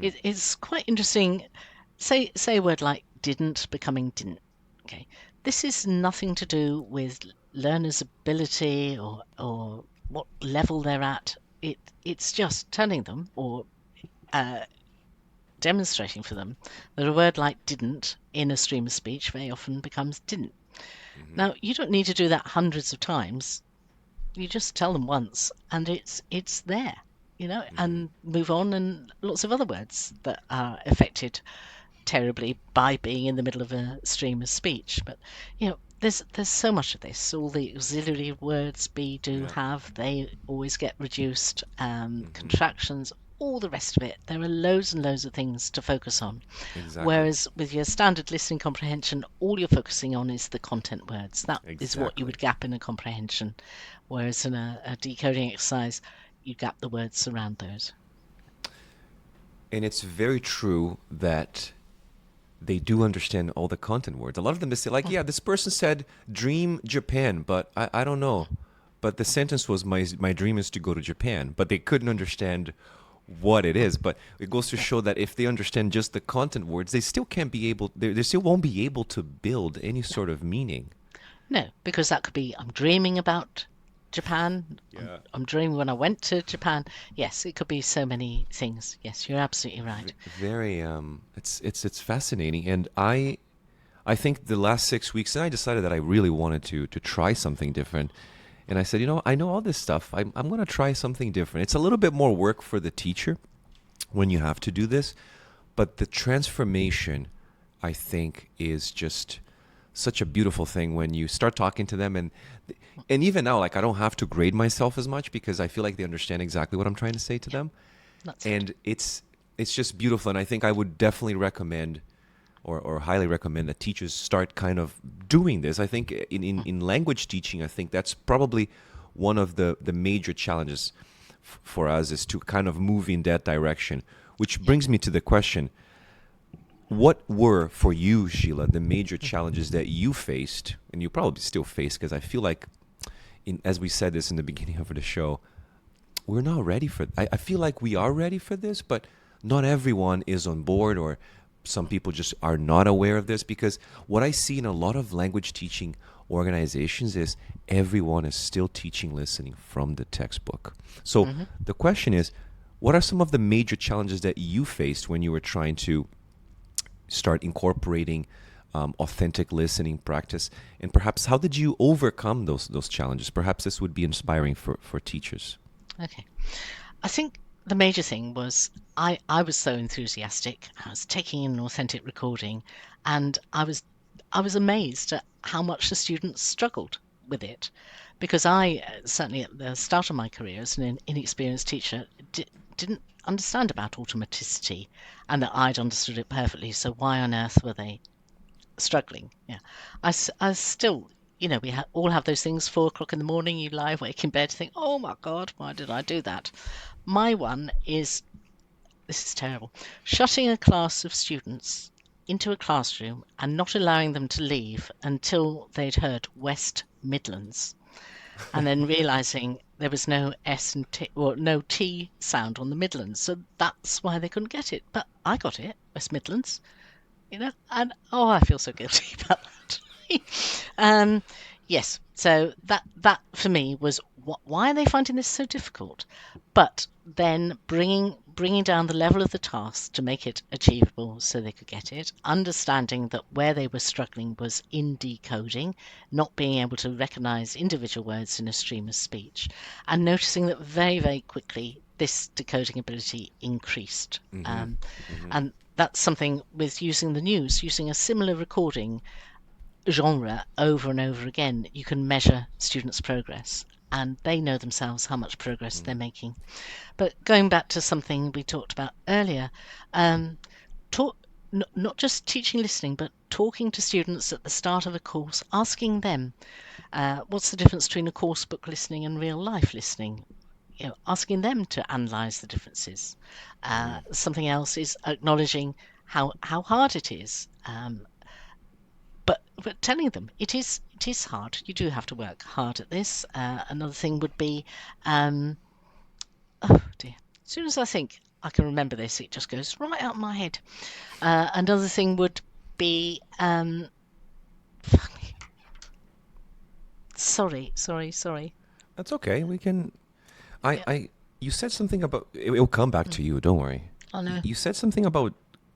it's quite interesting. Say a word like didn't becoming didn't. Okay, this is nothing to do with learners' ability or what level they're at. It's just telling them or demonstrating for them that a word like didn't in a stream of speech very often becomes didn't. Now, you don't need to do that hundreds of times. You just tell them once and it's there, and move on. And lots of other words that are affected terribly by being in the middle of a stream of speech. But, there's so much of this. All the auxiliary words, be, do, have, they always get reduced, contractions, all the rest of it. There are loads and loads of things to focus on. Exactly. Whereas with your standard listening comprehension, all you're focusing on is the content words. That is what you would gap in a comprehension. Whereas in a decoding exercise, you gap the words around those. And it's very true that they do understand all the content words. A lot of them, they say, like, this person said dream Japan, but I don't know. But the sentence was, my dream is to go to Japan. But they couldn't understand what it is. But it goes to show that if they understand just the content words, they still they still won't be able to build any sort of meaning. No, because that could be, I'm dreaming about Japan. I'm dreaming when I went to Japan. Yes, it could be so many things. Yes, you're absolutely right. Very it's fascinating, and I think the last 6 weeks, and I decided that I really wanted to try something different, And I said, I know all this stuff. I'm going to try something different. It's a little bit more work for the teacher when you have to do this, but the transformation, I think, is just such a beautiful thing when you start talking to them. And even now, like, I don't have to grade myself as much because I feel like they understand exactly what I'm trying to say to them. That's And it. it's just beautiful. And I think I would definitely recommend or highly recommend that teachers start kind of doing this. I think in language teaching, I think that's probably one of the major challenges for us is to kind of move in that direction, which brings me to the question, what were for you, Sheila, the major challenges that you faced, and you probably still face, because I feel like, as we said this in the beginning of the show, we're not ready for. I feel like we are ready for this, but not everyone is on board, or some people just are not aware of this. Because what I see in a lot of language teaching organizations is everyone is still teaching listening from the textbook. So the question is, what are some of the major challenges that you faced when you were trying to start incorporating authentic listening practice, and perhaps how did you overcome those challenges? Perhaps this would be inspiring for teachers. Okay. I think the major thing was I was so enthusiastic. I was taking in an authentic recording, and I was amazed at how much the students struggled with it, because I certainly at the start of my career as an inexperienced teacher didn't understand about automaticity, and that I'd understood it perfectly. So why on earth were they struggling? Yeah, I still, we all have those things. 4 o'clock in the morning, you lie awake in bed, think, "Oh my God, why did I do that?" My one is, this is terrible, shutting a class of students into a classroom and not allowing them to leave until they'd heard West Midlands, and then realizing there was no S and T, or no T sound on the Midlands, so that's why they couldn't get it. But I got it, West Midlands, and oh, I feel so guilty about that. Yes, so that for me was why are they finding this so difficult? But then bringing down the level of the task to make it achievable so they could get it, understanding that where they were struggling was in decoding, not being able to recognize individual words in a stream of speech, and noticing that very, very quickly this decoding ability increased. And that's something with using the news, using a similar recording genre over and over again, you can measure students' progress, and they know themselves how much progress they're making. But going back to something we talked about earlier, talk, not just teaching listening, but talking to students at the start of a course, asking them what's the difference between a course book listening and real life listening. Asking them to analyse the differences. Something else is acknowledging how hard it is. But telling them it is hard. You do have to work hard at this. Another thing would be, oh dear. As soon as I think I can remember this, it just goes right out of my head. Another thing would be, sorry. That's okay. We can. Yeah. You said something about. It'll come back to you. Don't worry. Oh no. You said something about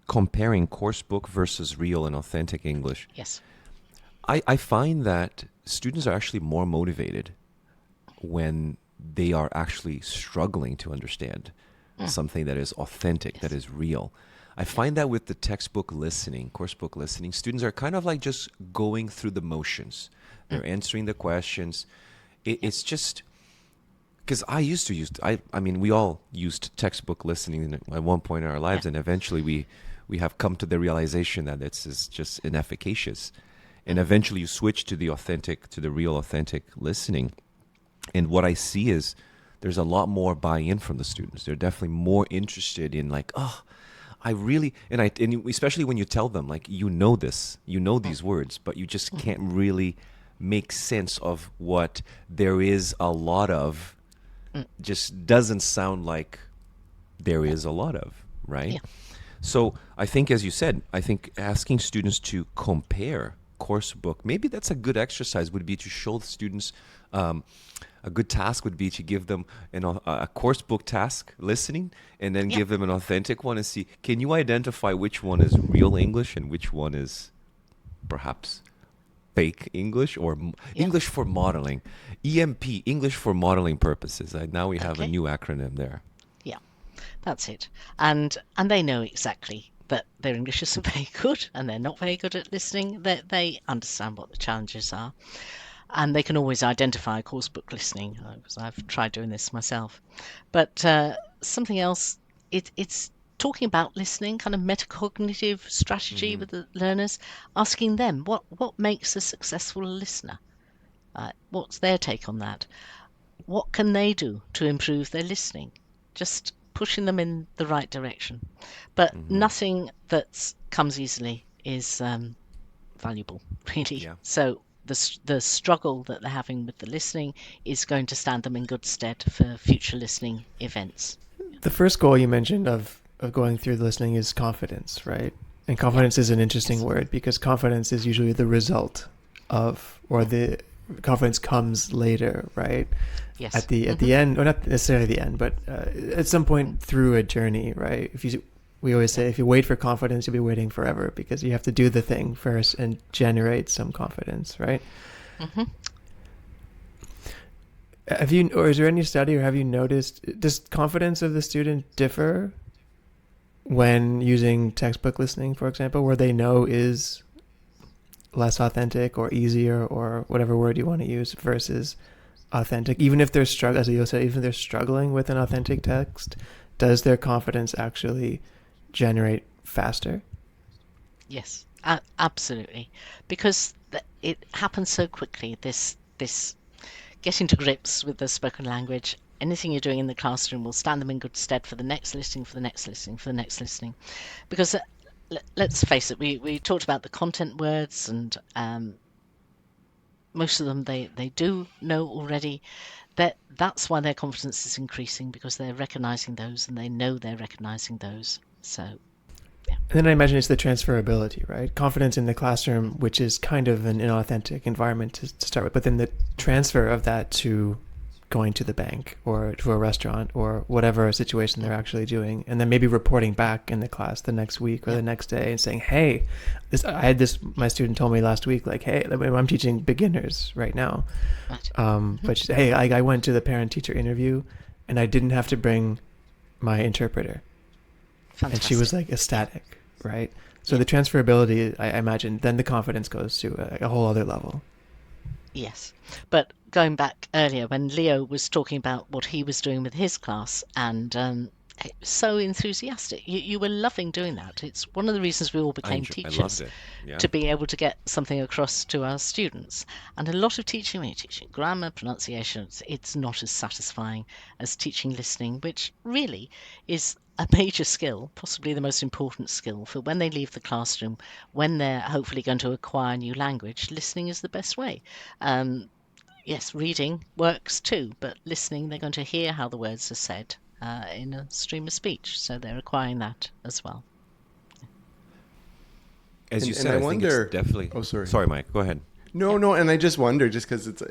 comparing course book versus real and authentic English. Yes. I find that students are actually more motivated when they are actually struggling to understand something that is authentic, that is real. I find that with the textbook listening, course book listening, students are kind of like just going through the motions. They're answering the questions. It's just because I used to use. I mean, we all used textbook listening at one point in our lives, and eventually we have come to the realization that it's just inefficacious. And eventually you switch to the real authentic listening. And what I see is there's a lot more buy-in from the students. They're definitely more interested in like, oh, I really, and especially when you tell them like, you know these words, but you just can't really make sense of what there is a lot of, just doesn't sound like there is a lot of, right? Yeah. So I think, as you said, asking students to compare course book, maybe that's a good exercise, would be to show the students, a good task would be to give them a course book task listening, and then give them an authentic one and see, can you identify which one is real English and which one is perhaps fake English or Yeah. English for modeling. EMP, English for modeling purposes. Now we have a Okay. new acronym there. Yeah, that's it. And they know exactly that their English isn't very good and they're not very good at listening. They understand what the challenges are. And they can always identify course book listening because I've tried doing this myself. But something else, it's talking about listening, kind of metacognitive strategy with the learners, asking them what makes a successful listener. What's their take on that? What can they do to improve their listening? Just pushing them in the right direction. But nothing that comes easily is valuable, really. Yeah. So the struggle that they're having with the listening is going to stand them in good stead for future listening events. The first goal you mentioned of going through listening is confidence, right? And confidence is an interesting word because confidence is usually the result of, or the confidence comes later, right? Yes. At the end, or not necessarily the end, but at some point through a journey, right? We always say if you wait for confidence, you'll be waiting forever because you have to do the thing first and generate some confidence, right? Mm-hmm. Have you, or is there any study, or have you noticed, does confidence of the student differ when using textbook listening, for example, where they know is less authentic or easier or whatever word you want to use versus authentic? Even if they're struggling, as you said, even if they're struggling with an authentic text, does their confidence actually generate faster? Yes, absolutely, because it happens so quickly. This getting to grips with the spoken language. Anything you're doing in the classroom will stand them in good stead for the next listening, for the next listening, for the next listening. Because let's face it, we talked about the content words, and most of them they do know already. That's why their confidence is increasing, because they're recognizing those and they know they're recognizing those. So And then I imagine it's the transferability, right? Confidence in the classroom, which is kind of an inauthentic environment to start with, but then the transfer of that to going to the bank or to a restaurant or whatever situation they're actually doing, and then maybe reporting back in the class the next week or the next day and saying, hey, my student told me last week, like, hey, I'm teaching beginners right now. right. But she said, hey, I went to the parent-teacher interview and I didn't have to bring my interpreter. Fantastic. And she was like ecstatic, right? So the transferability, I imagine, then the confidence goes to a whole other level. Yes. But going back earlier when Leo was talking about what he was doing with his class, and so enthusiastic. You were loving doing that. It's one of the reasons we all became I teachers, loved it. Yeah. to be able to get something across to our students. And a lot of teaching, when you're teaching grammar, pronunciation, it's not as satisfying as teaching listening, which really is a major skill, possibly the most important skill for when they leave the classroom, when they're hopefully going to acquire new language. Listening is the best way. Yes, reading works too, but listening, they're going to hear how the words are said in a stream of speech, so they're acquiring that as well. As you And said, I I think wonder- it's definitely. Oh, sorry. Sorry, Mike. Go ahead. No, and I just wonder, just because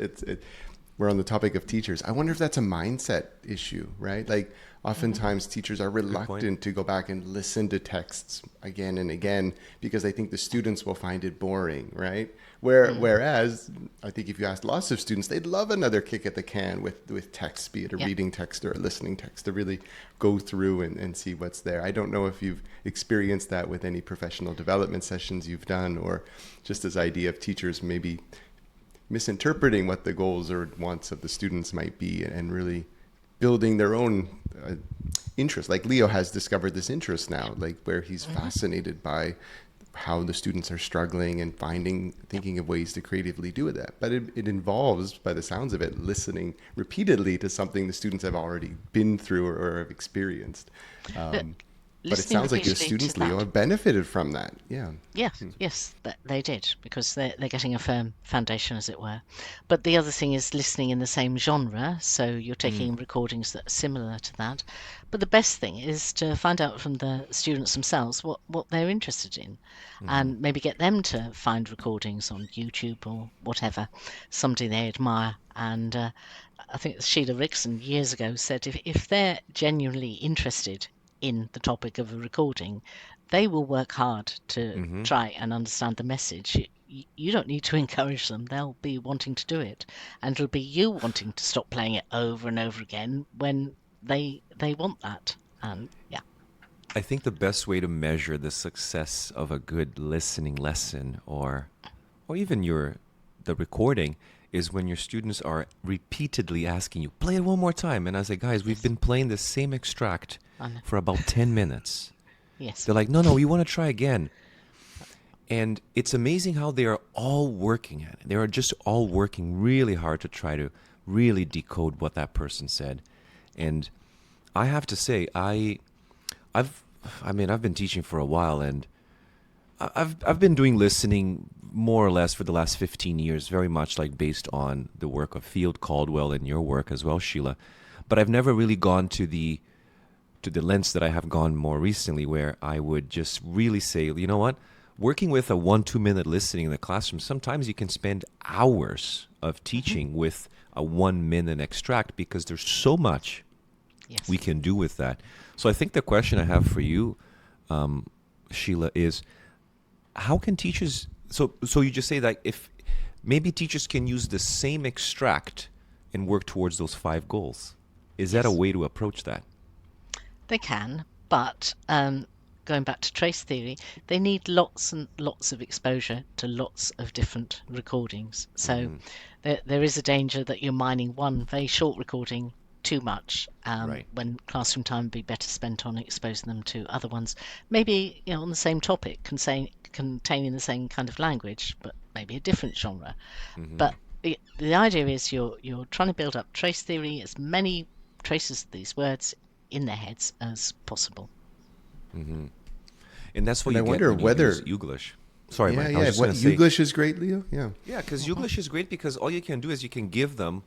we're on the topic of teachers, I wonder if that's a mindset issue, right? Like oftentimes teachers are reluctant to go back and listen to texts again and again because they think the students will find it boring, right? Whereas I think if you ask lots of students, they'd love another kick at the can with text, be it a reading text or a listening text, to really go through and see what's there. I don't know if you've experienced that with any professional development sessions you've done, or just this idea of teachers maybe misinterpreting what the goals or wants of the students might be, and really building their own interest. Like Leo has discovered this interest now, like where he's fascinated by how the students are struggling and thinking of ways to creatively do that. But it involves, by the sounds of it, listening repeatedly to something the students have already been through or have experienced. But it sounds like your students, Leo, have benefited from that. Yeah. Yes, they did, because they're getting a firm foundation, as it were. But the other thing is listening in the same genre, so you're taking recordings that are similar to that. But the best thing is to find out from the students themselves what they're interested in, and maybe get them to find recordings on YouTube or whatever, somebody they admire. And I think Sheila Rickson years ago said if they're genuinely interested in the topic of a recording, they will work hard to try and understand the message. You don't need to encourage them. They'll be wanting to do it. And it'll be you wanting to stop playing it over and over again when they want that. And yeah. I think the best way to measure the success of a good listening lesson or even the recording is when your students are repeatedly asking you, play it one more time. And I say, guys, we've been playing the same extract for about 10 minutes. Yes. They're like, no, we want to try again. And it's amazing how they are all working at it. They are just all working really hard to try to really decode what that person said. And I have to say, I've been teaching for a while, and I've been doing listening more or less for the last 15 years, very much like based on the work of Field Caldwell and your work as well, Sheila. But I've never really gone to the lengths that I have gone more recently, where I would just really say, you know what? Working with a 1-2 minute listening in the classroom, sometimes you can spend hours of teaching with a 1 minute extract because there's so much we can do with that. So I think the question I have for you, Sheila, is how can teachers, so you just say that if maybe teachers can use the same extract and work towards those 5 goals. Is that a way to approach that? They can, but going back to trace theory, they need lots and lots of exposure to lots of different recordings. So there is a danger that you're mining one very short recording too much when classroom time would be better spent on exposing them to other ones. Maybe on the same topic, containing the same kind of language, but maybe a different genre. But the idea is you're trying to build up trace theory, as many traces of these words in their heads as possible. And that's what And you I get wonder when you whether use English. Sorry, Mike. I was Yeah, just gonna say, English is great, Leo. Yeah. yeah, because English is great because all you can do is you can give them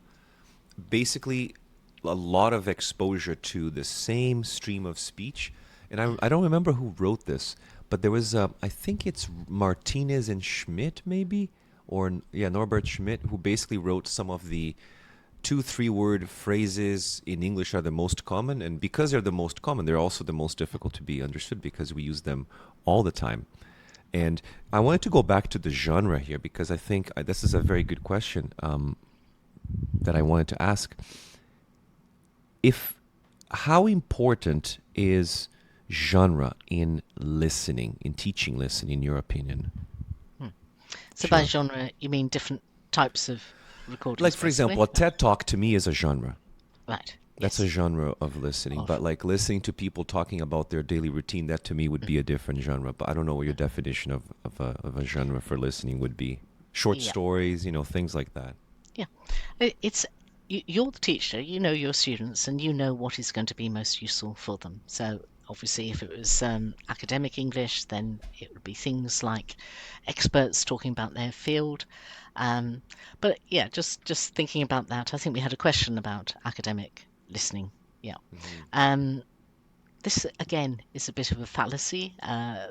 basically a lot of exposure to the same stream of speech. And I don't remember who wrote this, but there was, I think it's Martinez and Schmidt maybe, Norbert Schmidt, who basically wrote some of the 2-3 word phrases in English are the most common. And because they're the most common, they're also the most difficult to be understood because we use them all the time. And I wanted to go back to the genre here because I think this is a very good question that I wanted to ask. How important is genre in listening, in teaching listening, in your opinion? So by genre, you mean different types of recordings? Like, for example, a TED Talk to me is a genre. Right. That's a genre of listening. But like listening to people talking about their daily routine, that to me would be a different genre. But I don't know what your definition of a genre for listening would be. Short stories, things like that. Yeah. You're the teacher, you know your students, and you know what is going to be most useful for them. So obviously if it was academic English, then it would be things like experts talking about their field. But yeah, just thinking about that, I think we had a question about academic listening. Yeah. This, again, is a bit of a fallacy.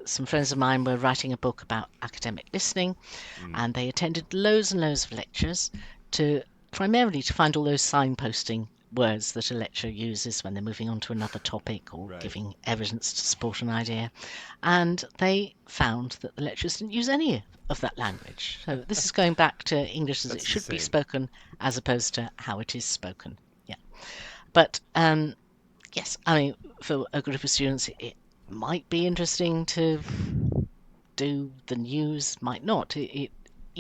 Some friends of mine were writing a book about academic listening, and they attended loads and loads of lectures primarily to find all those signposting words that a lecturer uses when they're moving on to another topic or giving evidence to support an idea. And they found that the lecturers didn't use any of that language. So this is going back to English as it should be spoken as opposed to how it is spoken. Yeah. But yes, I mean, for a group of students, it might be interesting to do the news, might not.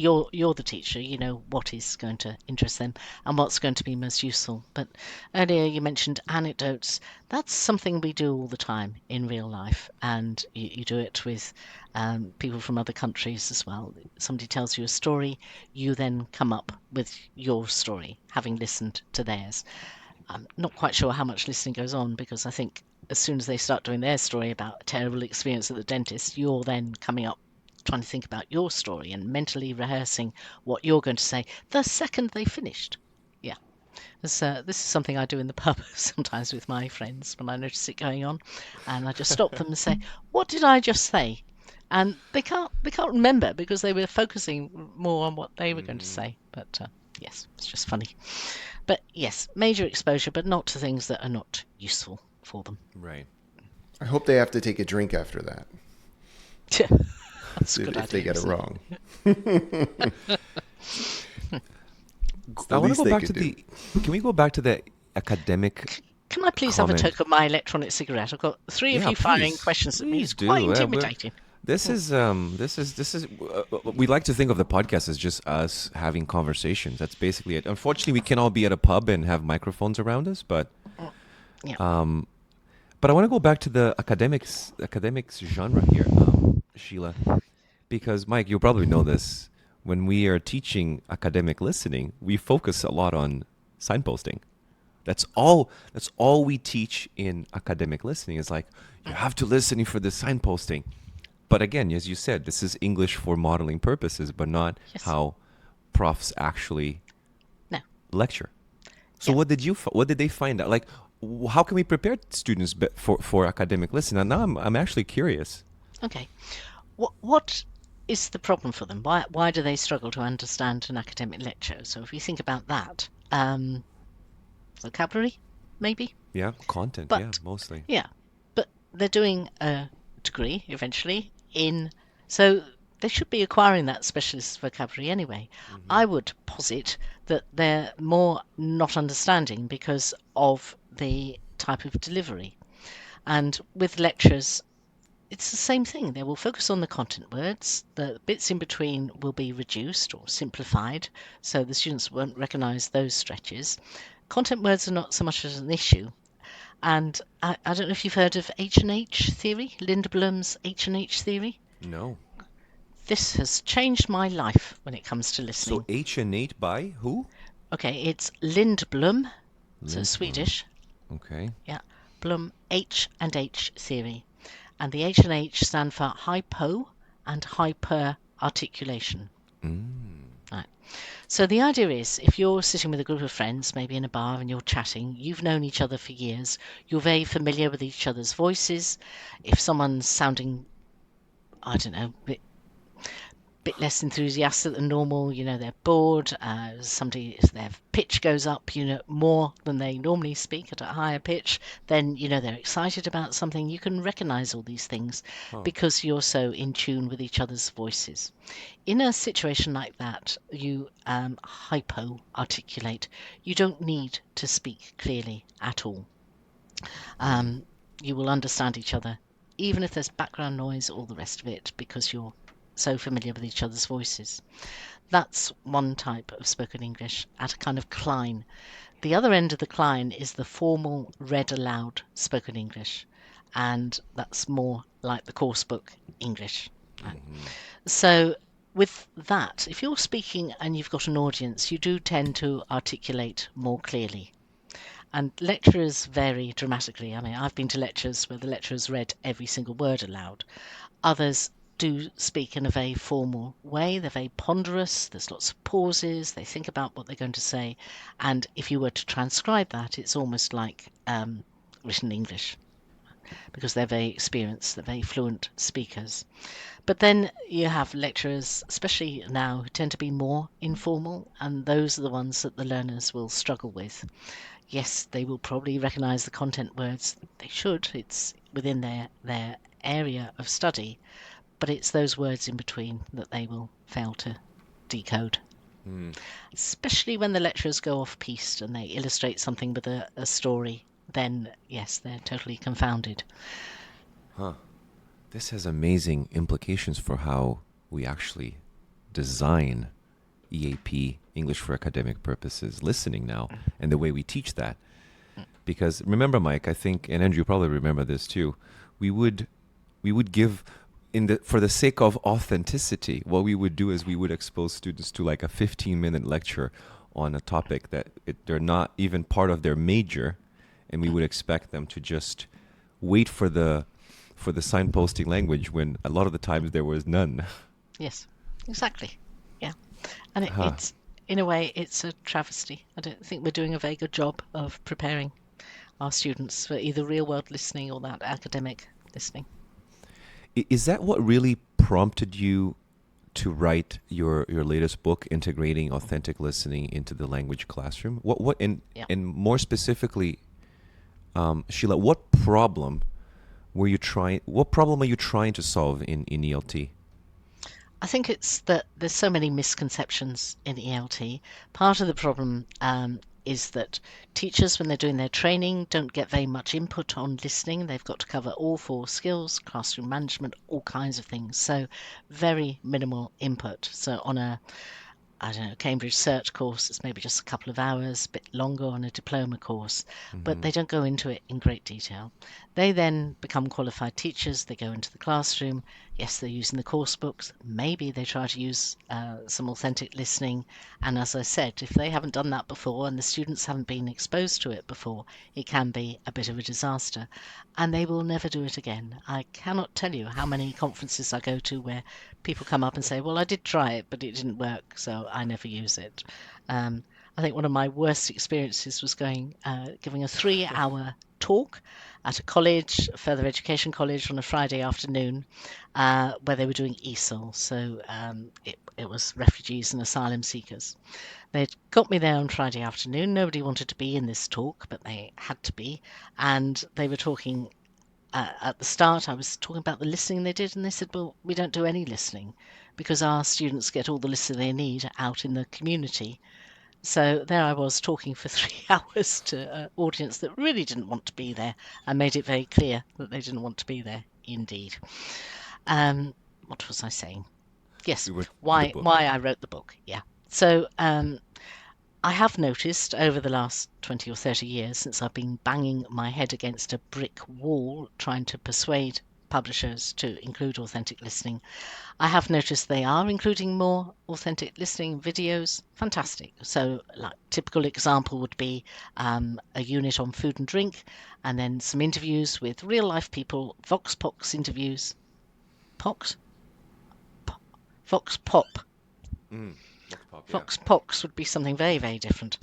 You're the teacher, you know what is going to interest them and what's going to be most useful. But earlier you mentioned anecdotes. That's something we do all the time in real life, and you do it with people from other countries as well. Somebody tells you a story, you then come up with your story, having listened to theirs. I'm not quite sure how much listening goes on, because I think as soon as they start doing their story about a terrible experience at the dentist, you're then coming up trying to think about your story and mentally rehearsing what you're going to say the second they finished. Yeah. This is something I do in the pub sometimes with my friends when I notice it going on, and I just stop them and say, what did I just say? And they can't remember because they were focusing more on what they were going to say. But yes, it's just funny. But yes, major exposure, but not to things that are not useful for them. Right. I hope they have to take a drink after that Yeah, that's a good if they idea, get it isn't wrong. It's I the want to least go they back could to do. Can we go back to the academic Can I please have a comment? toke of my electronic cigarette? I've got three of Yeah, you firing please. questions at me. Please It's quite do. intimidating. This is we like to think of the podcast as just us having conversations. That's basically it. Unfortunately, we can all be at a pub and have microphones around us, but Yeah. but I want to go back to the academics genre here, Sheila, because Mike, you'll probably know this. When we are teaching academic listening, we focus a lot on signposting. That's all. That's all we teach in academic listening. Is like you have to listen for the signposting. But again, as you said, this is English for modeling purposes, but not Yes. how profs actually No. lecture. So Yeah. what did they find out? Like, how can we prepare students for academic listening? And now I'm actually curious. Okay. What is the problem for them? Why do they struggle to understand an academic lecture? So if we think about that, vocabulary, maybe. Yeah, content. But Yeah, mostly. yeah, but they're doing a degree eventually in, so they should be acquiring that specialist vocabulary anyway. I would posit that they're more not understanding because of the type of delivery. And with lectures, it's the same thing. They will focus on the content words. The bits in between will be reduced or simplified, so the students won't recognise those stretches. Content words are not so much as an issue. And I don't know if you've heard of H&H theory, Lindblom's H&H theory. No. This has changed my life when it comes to listening. So H&8 by who? Okay, it's Lindblom, so Lindblom. Swedish. Okay. Yeah, Blum H&H theory. And the H&H stand for hypo and hyper articulation. Right. So the idea is, if you're sitting with a group of friends, maybe in a bar, and you're chatting, you've known each other for years, you're very familiar with each other's voices. If someone's sounding, I don't know, bit less enthusiastic than normal, they're bored, somebody, if their pitch goes up, more than they normally speak at a higher pitch, then, they're excited about something. You can recognize all these things because you're so in tune with each other's voices. In a situation like that, you hypo-articulate. You don't need to speak clearly at all. You will understand each other, even if there's background noise, all the rest of it, because you're so familiar with each other's voices. That's one type of spoken English at a kind of cline. The other end of the cline is the formal read aloud spoken English, and that's more like the coursebook English. Right? So with that, if you're speaking and you've got an audience, you do tend to articulate more clearly. And lecturers vary dramatically. I mean, I've been to lectures where the lecturers read every single word aloud. Others do speak in a very formal way. They're very ponderous. There's lots of pauses. They think about what they're going to say. And if you were to transcribe that, it's almost like written English, because they're very experienced, they're very fluent speakers. But then you have lecturers, especially now, who tend to be more informal, and those are the ones that the learners will struggle with. Yes, they will probably recognise the content words. They should. It's within their area of study. But it's those words in between that they will fail to decode. Especially when the lecturers go off-piste and they illustrate something with a story, then yes, they're totally confounded. This has amazing implications for how we actually design EAP, English for Academic Purposes, listening now, and the way we teach that. Because remember, Mike, I think, and Andrew, you probably remember this too, we would give, for the sake of authenticity, what we would do is we would expose students to like a 15-minute lecture on a topic that they're not even part of their major, and we would expect them to just wait for the signposting language when a lot of the times there was none. Yes, exactly. Yeah. And it's, in a way, it's a travesty. I don't think we're doing a very good job of preparing our students for either real-world listening or that academic listening. Is that what really prompted you to write your latest book, Integrating Authentic Listening into the Language Classroom? And more specifically, Sheila, what problem what problem are you trying to solve in ELT? I think it's that there's so many misconceptions in ELT. Part of the problem is that teachers, when they're doing their training, don't get very much input on listening. They've got to cover all 4 skills, classroom management, all kinds of things. So very minimal input. So on a I don't know, Cambridge Search course, it's maybe just a couple of hours, a bit longer on a diploma course, but they don't go into it in great detail. They then become qualified teachers, they go into the classroom. Yes, they're using the course books. Maybe they try to use some authentic listening. And as I said, if they haven't done that before and the students haven't been exposed to it before, it can be a bit of a disaster. And they will never do it again. I cannot tell you how many conferences I go to where people come up and say, well, I did try it, but it didn't work, so I never use it. I think one of my worst experiences was giving a 3-hour talk at a college, a further education college, on a Friday afternoon, where they were doing ESOL. So it was refugees and asylum seekers. They'd got me there on Friday afternoon. Nobody wanted to be in this talk, but they had to be. And they were talking at the start. I was talking about the listening they did, and they said, well, we don't do any listening because our students get all the listening they need out in the community. So there I was talking for 3 hours to an audience that really didn't want to be there, and made it very clear that they didn't want to be there indeed. What was I saying? Yes, why I wrote the book. Yeah. So I have noticed over the last 20 or 30 years, since I've been banging my head against a brick wall trying to persuade publishers to include authentic listening, I have noticed they are including more authentic listening videos. Fantastic. So, like, typical example would be a unit on food and drink, and then some interviews with real life people, Vox Pox interviews. Pox? Vox Pop. Vox Pox would be something very, very different.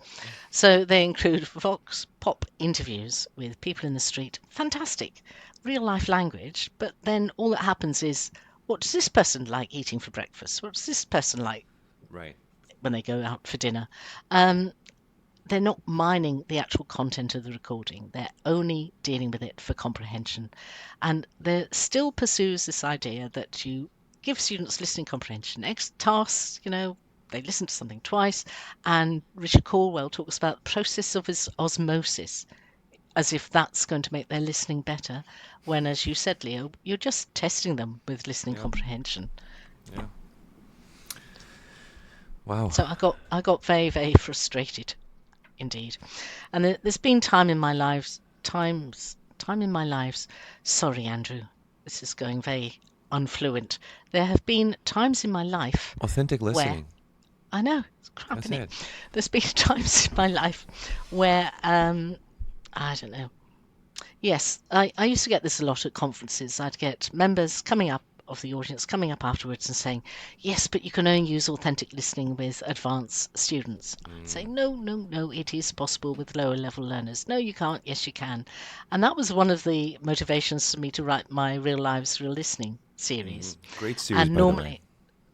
So they include Vox Pop interviews with people in the street. Fantastic. Real life language. But then all that happens is, what does this person like eating for breakfast? What does this person like when they go out for dinner? They're not mining the actual content of the recording. They're only dealing with it for comprehension. And there still pursues this idea that you give students listening comprehension. Tasks, they listen to something twice, and Richard Caldwell talks about the process of osmosis, as if that's going to make their listening better, when, as you said, Leo, you're just testing them with listening comprehension. Yeah. Wow. So I got very, very frustrated, indeed. And there's been time in my lives. Sorry, Andrew, this is going very unfluent. There have been times in my life. Authentic listening. I know, it's crap, isn't it? There's been times in my life where, I don't know. Yes, I used to get this a lot at conferences. I'd get members of the audience coming up afterwards and saying, yes, but you can only use authentic listening with advanced students. I'd say, no, it is possible with lower level learners. No, you can't. Yes, you can. And that was one of the motivations for me to write my Real Lives, Real Listening series. Great series, and by the way.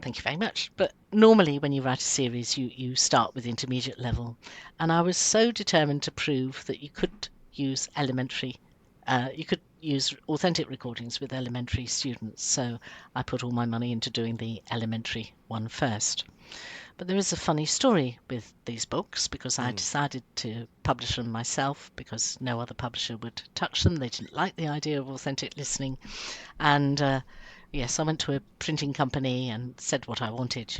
Thank you very much. But normally when you write a series, you start with intermediate level. And I was so determined to prove that you could use you could use authentic recordings with elementary students. So I put all my money into doing the elementary one first. But there is a funny story with these books, because I decided to publish them myself because no other publisher would touch them. They didn't like the idea of authentic listening. And yes, I went to a printing company and said what I wanted,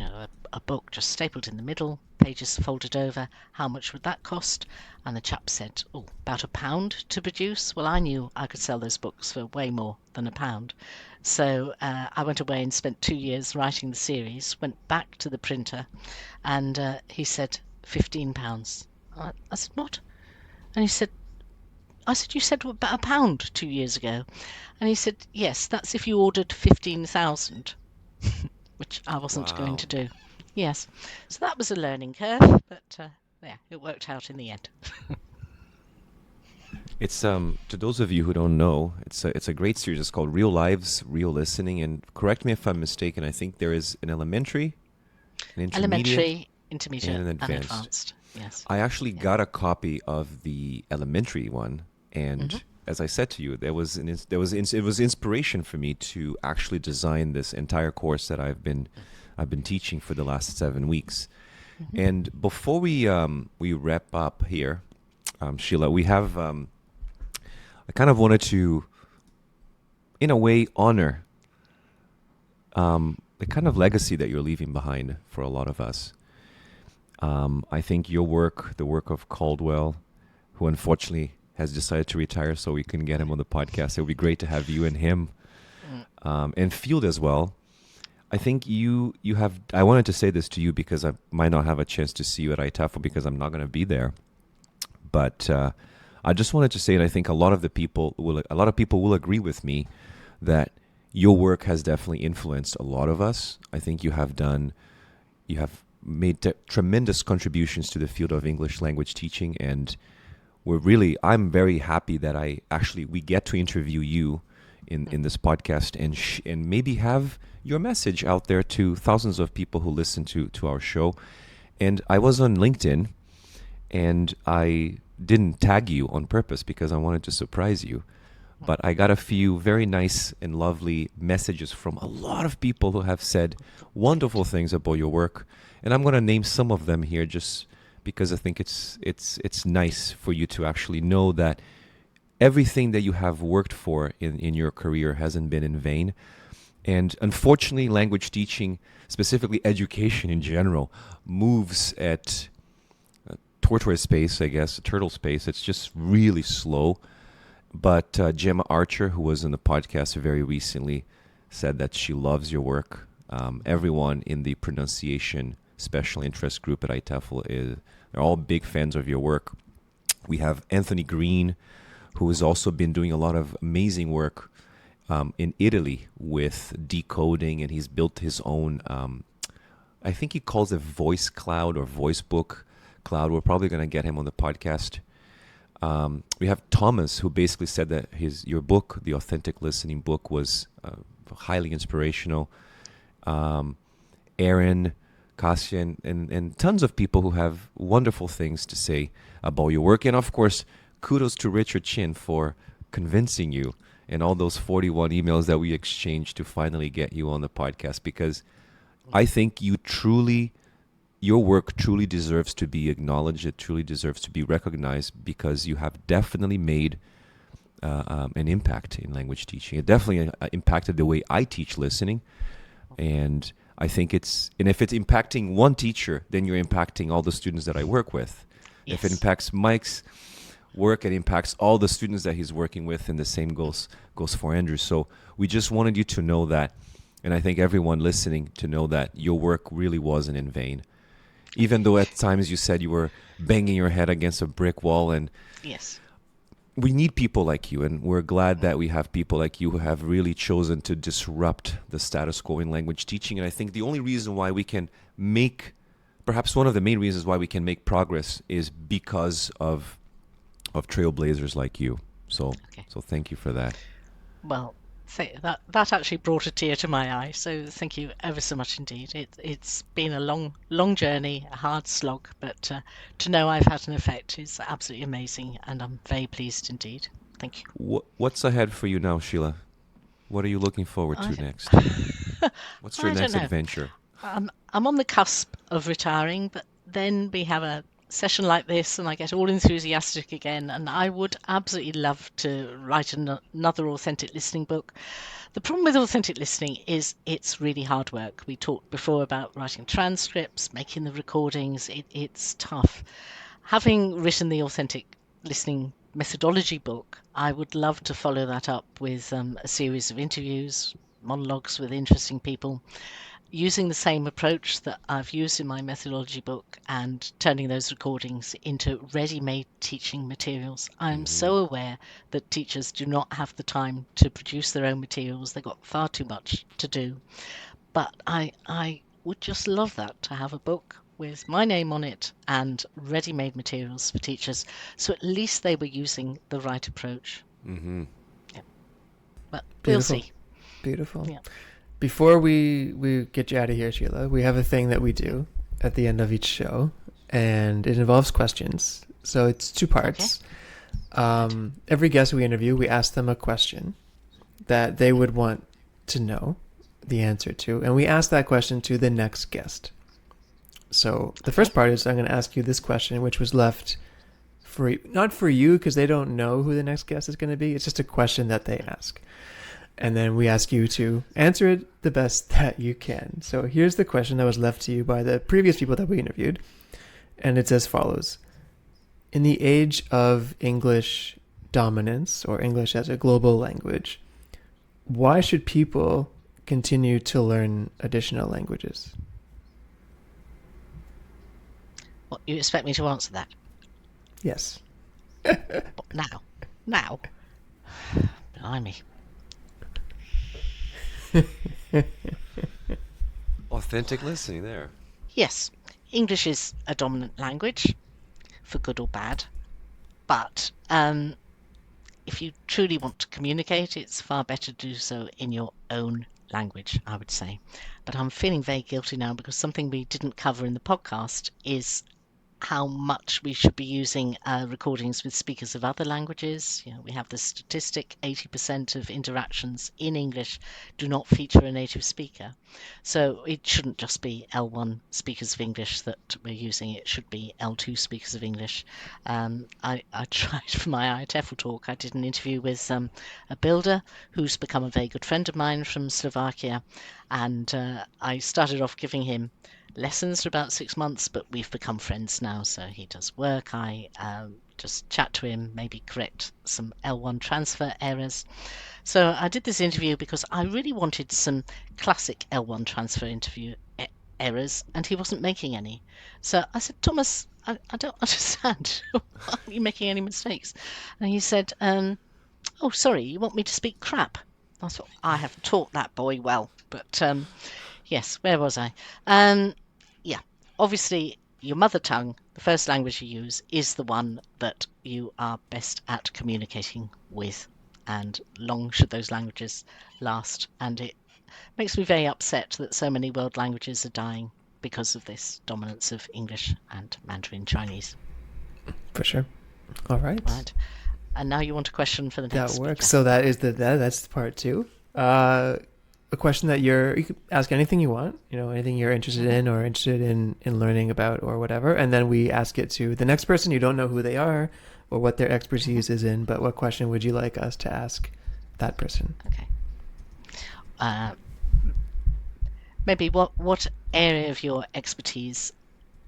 a book just stapled in the middle, pages folded over. How much would that cost? And the chap said, about £1 to produce. Well, I knew I could sell those books for way more than £1. So I went away and spent 2 years writing the series, went back to the printer, and he said, £15. I said, what? And he said, you said about £1 2 years ago. And he said, yes, that's if you ordered 15,000, which I wasn't going to do. Yes. So that was a learning curve, but yeah, it worked out in the end. It's to those of you who don't know, it's a great series. It's called Real Lives, Real Listening, and correct me if I'm mistaken, I think there is an elementary, an intermediate, intermediate, and an advanced. Yes. I actually got a copy of the elementary one, and as I said to you, it was inspiration for me to actually design this entire course that I've been teaching for the last 7 weeks. And before we wrap up here, Sheila, we have I kind of wanted to, in a way, honor the kind of legacy that you're leaving behind for a lot of us. I think your work, the work of Caldwell, who unfortunately has decided to retire so we can get him on the podcast. It would be great to have you and him, and Field as well. I think you have, I wanted to say this to you because I might not have a chance to see you at ITAFL because I'm not going to be there. But I just wanted to say, and I think a lot of people will agree with me, that your work has definitely influenced a lot of us. I think you have made tremendous contributions to the field of English language teaching, and I'm very happy that we get to interview you in this podcast and maybe have your message out there to thousands of people who listen to our show. And I was on LinkedIn, and I didn't tag you on purpose because I wanted to surprise you. But I got a few very nice and lovely messages from a lot of people who have said wonderful things about your work. And I'm going to name some of them here just because I think it's nice for you to actually know that everything that you have worked for in your career hasn't been in vain. And unfortunately, language teaching, specifically education in general, moves at tortoise pace, I guess, a turtle pace. It's just really slow. But Gemma Archer, who was on the podcast very recently, said that she loves your work. Everyone in the pronunciation special interest group at ITAFL they're all big fans of your work. We have Anthony Green, who has also been doing a lot of amazing work in Italy with decoding, and he's built his own, I think he calls it voice cloud or voice book cloud. We're probably going to get him on the podcast. We have Thomas, who basically said that your book, the Authentic Listening book, was highly inspirational. Aaron, Cassian, and tons of people who have wonderful things to say about your work. And of course, kudos to Richard Chin for convincing you and all those 41 emails that we exchanged to finally get you on the podcast, because I think your work truly deserves to be acknowledged. It truly deserves to be recognized because you have definitely made an impact in language teaching. It definitely impacted the way I teach listening. And I think and if it's impacting one teacher, then you're impacting all the students that I work with. Yes. If it impacts Mike's work, it impacts all the students that he's working with, and the same goes for Andrew. So we just wanted you to know that, and I think everyone listening to know that your work really wasn't in vain. Even though at times you said you were banging your head against a brick wall. And yes, we need people like you, and we're glad that we have people like you who have really chosen to disrupt the status quo in language teaching. And I think the only reason why we can perhaps one of the main reasons why we can make progress is because of trailblazers like you. So thank you for that. Well, that actually brought a tear to my eye, so thank you ever so much indeed. It's been a long journey, a hard slog, but to know I've had an effect is absolutely amazing, and I'm very pleased indeed. Thank you. What's ahead for you now, Sheila? What are you looking forward to next? What's your next adventure? I'm on the cusp of retiring, but then we have a session like this and I get all enthusiastic again, and I would absolutely love to write another authentic listening book. The problem with authentic listening is it's really hard work. We talked before about writing transcripts, making the recordings. It's tough. Having written the authentic listening methodology book, I would love to follow that up with a series of interviews, monologues with interesting people, using the same approach that I've used in my methodology book and turning those recordings into ready-made teaching materials. I'm so aware that teachers do not have the time to produce their own materials. They've got far too much to do. But I would just love that, to have a book with my name on it and ready-made materials for teachers, so at least they were using the right approach. Mm-hmm. Yeah. But Beautiful. We'll see. Beautiful. Yeah. Before we get you out of here, Sheila, we have a thing that we do at the end of each show, and it involves questions. So it's two parts. Every guest we interview, we ask them a question that they would want to know the answer to, and we ask that question to the next guest. So the first part is I'm going to ask you this question, which was left for not for you because they don't know who the next guest is going to be. It's just a question that they ask. And then we ask you to answer it the best that you can. So here's the question that was left to you by the previous people that we interviewed. And it's as follows. In the age of English dominance or English as a global language, why should people continue to learn additional languages? What, you expect me to answer that? Yes. Now? Blimey. Authentic listening there. Yes, English is a dominant language, for good or bad. But if you truly want to communicate, it's far better to do so in your own language, I would say. But I'm feeling very guilty now because something we didn't cover in the podcast is how much we should be using recordings with speakers of other languages. You know, we have the statistic 80% of interactions in English do not feature a native speaker. So it shouldn't just be L1 speakers of English that we're using, it should be L2 speakers of English. I tried for my ITEFL talk, I did an interview with a builder who's become a very good friend of mine from Slovakia, and I started off giving him lessons for about 6 months, but we've become friends now, so he does work. I just chat to him, maybe correct some L1 transfer errors. So I did this interview because I really wanted some classic L1 transfer interview errors, and he wasn't making any. So I said, Thomas, I don't understand. Why aren't you making any mistakes? And he said, oh, sorry, you want me to speak crap? I thought, I have taught that boy well, but yes, where was I? Yeah, obviously your mother tongue, the first language you use, is the one that you are best at communicating with, and long should those languages last. And it makes me very upset that so many world languages are dying because of this dominance of English and Mandarin Chinese. For sure. All right. Right. And now you want a question for the next That works. speaker. So that is that's part two. A question that you can ask anything you want, anything you're interested in or interested in learning about or whatever. And then we ask it to the next person. You don't know who they are or what their expertise is in, but what question would you like us to ask that person? Okay. Maybe what area of your expertise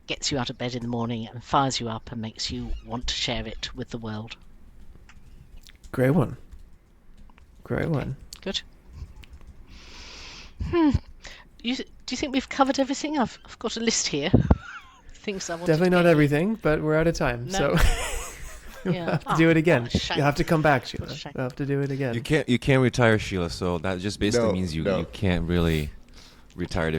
gets you out of bed in the morning and fires you up and makes you want to share it with the world? Great one. Good. Do you think we've covered everything? I've got a list here. Things I want. Definitely not everything, but we're out of time, so you'll have to do it again. You'll have to come back, Sheila. You'll have to do it again. You can't retire, Sheila. So that just basically means you can't really retire.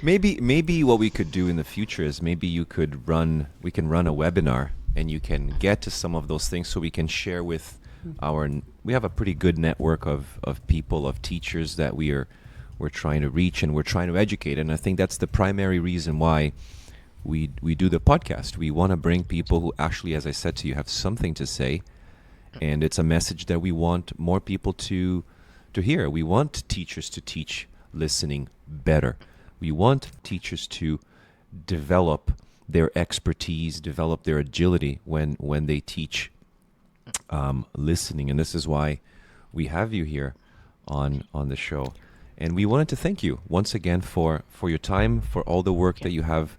Maybe what we could do in the future is we can run a webinar and you can get to some of those things so we can share with we have a pretty good network of people, of teachers that we're trying to reach and we're trying to educate. And I think that's the primary reason why we do the podcast. We want to bring people who actually, as I said to you, have something to say. And it's a message that we want more people to hear. We want teachers to teach listening better. We want teachers to develop their expertise, develop their agility when they teach listening. And this is why we have you here on the show. And we wanted to thank you once again for your time, for all the work that you have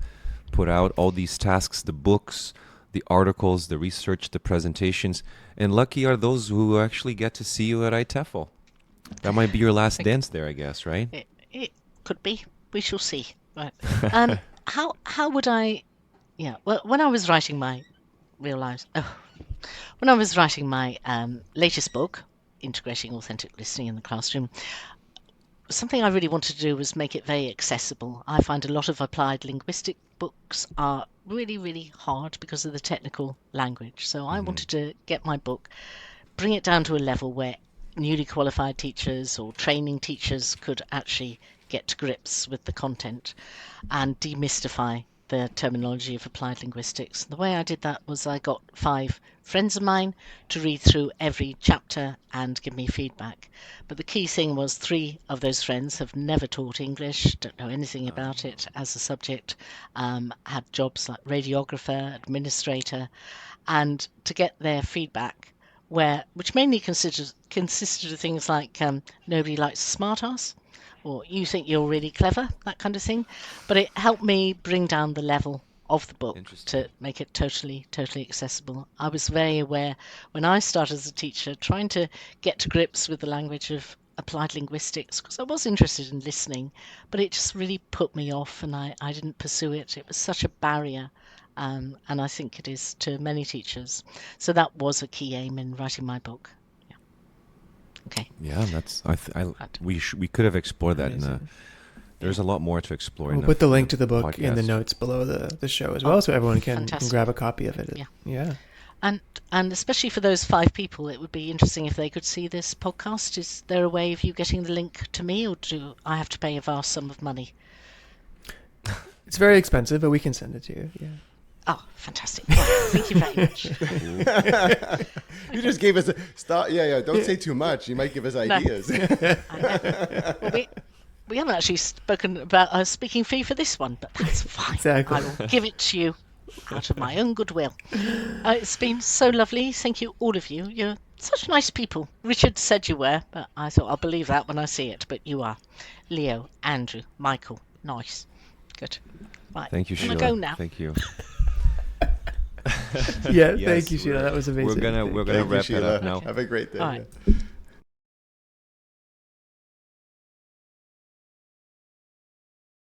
put out, all these tasks, the books, the articles, the research, the presentations. And lucky are those who actually get to see you at ITEFL. That might be your last dance there, I guess, right? It could be. We shall see. Right. How would I? Yeah. Well, when I was writing my latest book, Integrating Authentic Listening in the Classroom, something I really wanted to do was make it very accessible. I find a lot of applied linguistic books are really, really hard because of the technical language. So I wanted to get my book, bring it down to a level where newly qualified teachers or training teachers could actually get to grips with the content and demystify the terminology of applied linguistics. The way I did that was I got 5 friends of mine to read through every chapter and give me feedback. But the key thing was 3 of those friends have never taught English, don't know anything about it as a subject, had jobs like radiographer, administrator, and to get their feedback, which mainly consisted of things like nobody likes a smart ass, or you think you're really clever, that kind of thing. But it helped me bring down the level of the book to make it totally accessible. I was very aware when I started as a teacher, trying to get to grips with the language of applied linguistics, because I was interested in listening, but it just really put me off, and I didn't pursue it. It was such a barrier. And I think it is to many teachers. So that was a key aim in writing my book. Yeah. Okay. Yeah, that's we could have explored that. There's a lot more to explore. We'll put the link to the book in the notes below the show as well, so everyone can grab a copy of it. Yeah. And especially for those 5 people, it would be interesting if they could see this podcast. Is there a way of you getting the link to me, or do I have to pay a vast sum of money? It's very expensive, but we can send it to you. Yeah. Oh, fantastic. Well, thank you very much. You just gave us a start. Yeah. Don't say too much. You might give us ideas. Well, we haven't actually spoken about a speaking fee for this one, but that's fine. Exactly. I will give it to you out of my own goodwill. It's been so lovely. Thank you, all of you. You're such nice people. Richard said you were, but I thought I'll believe that when I see it. But you are. Leo, Andrew, Michael. Nice. Good. Right. Thank you, Sheila. I'm gonna go now. Thank you. Thank you, Sheila. That was amazing. We're gonna wrap it up now. Have a great day. All right.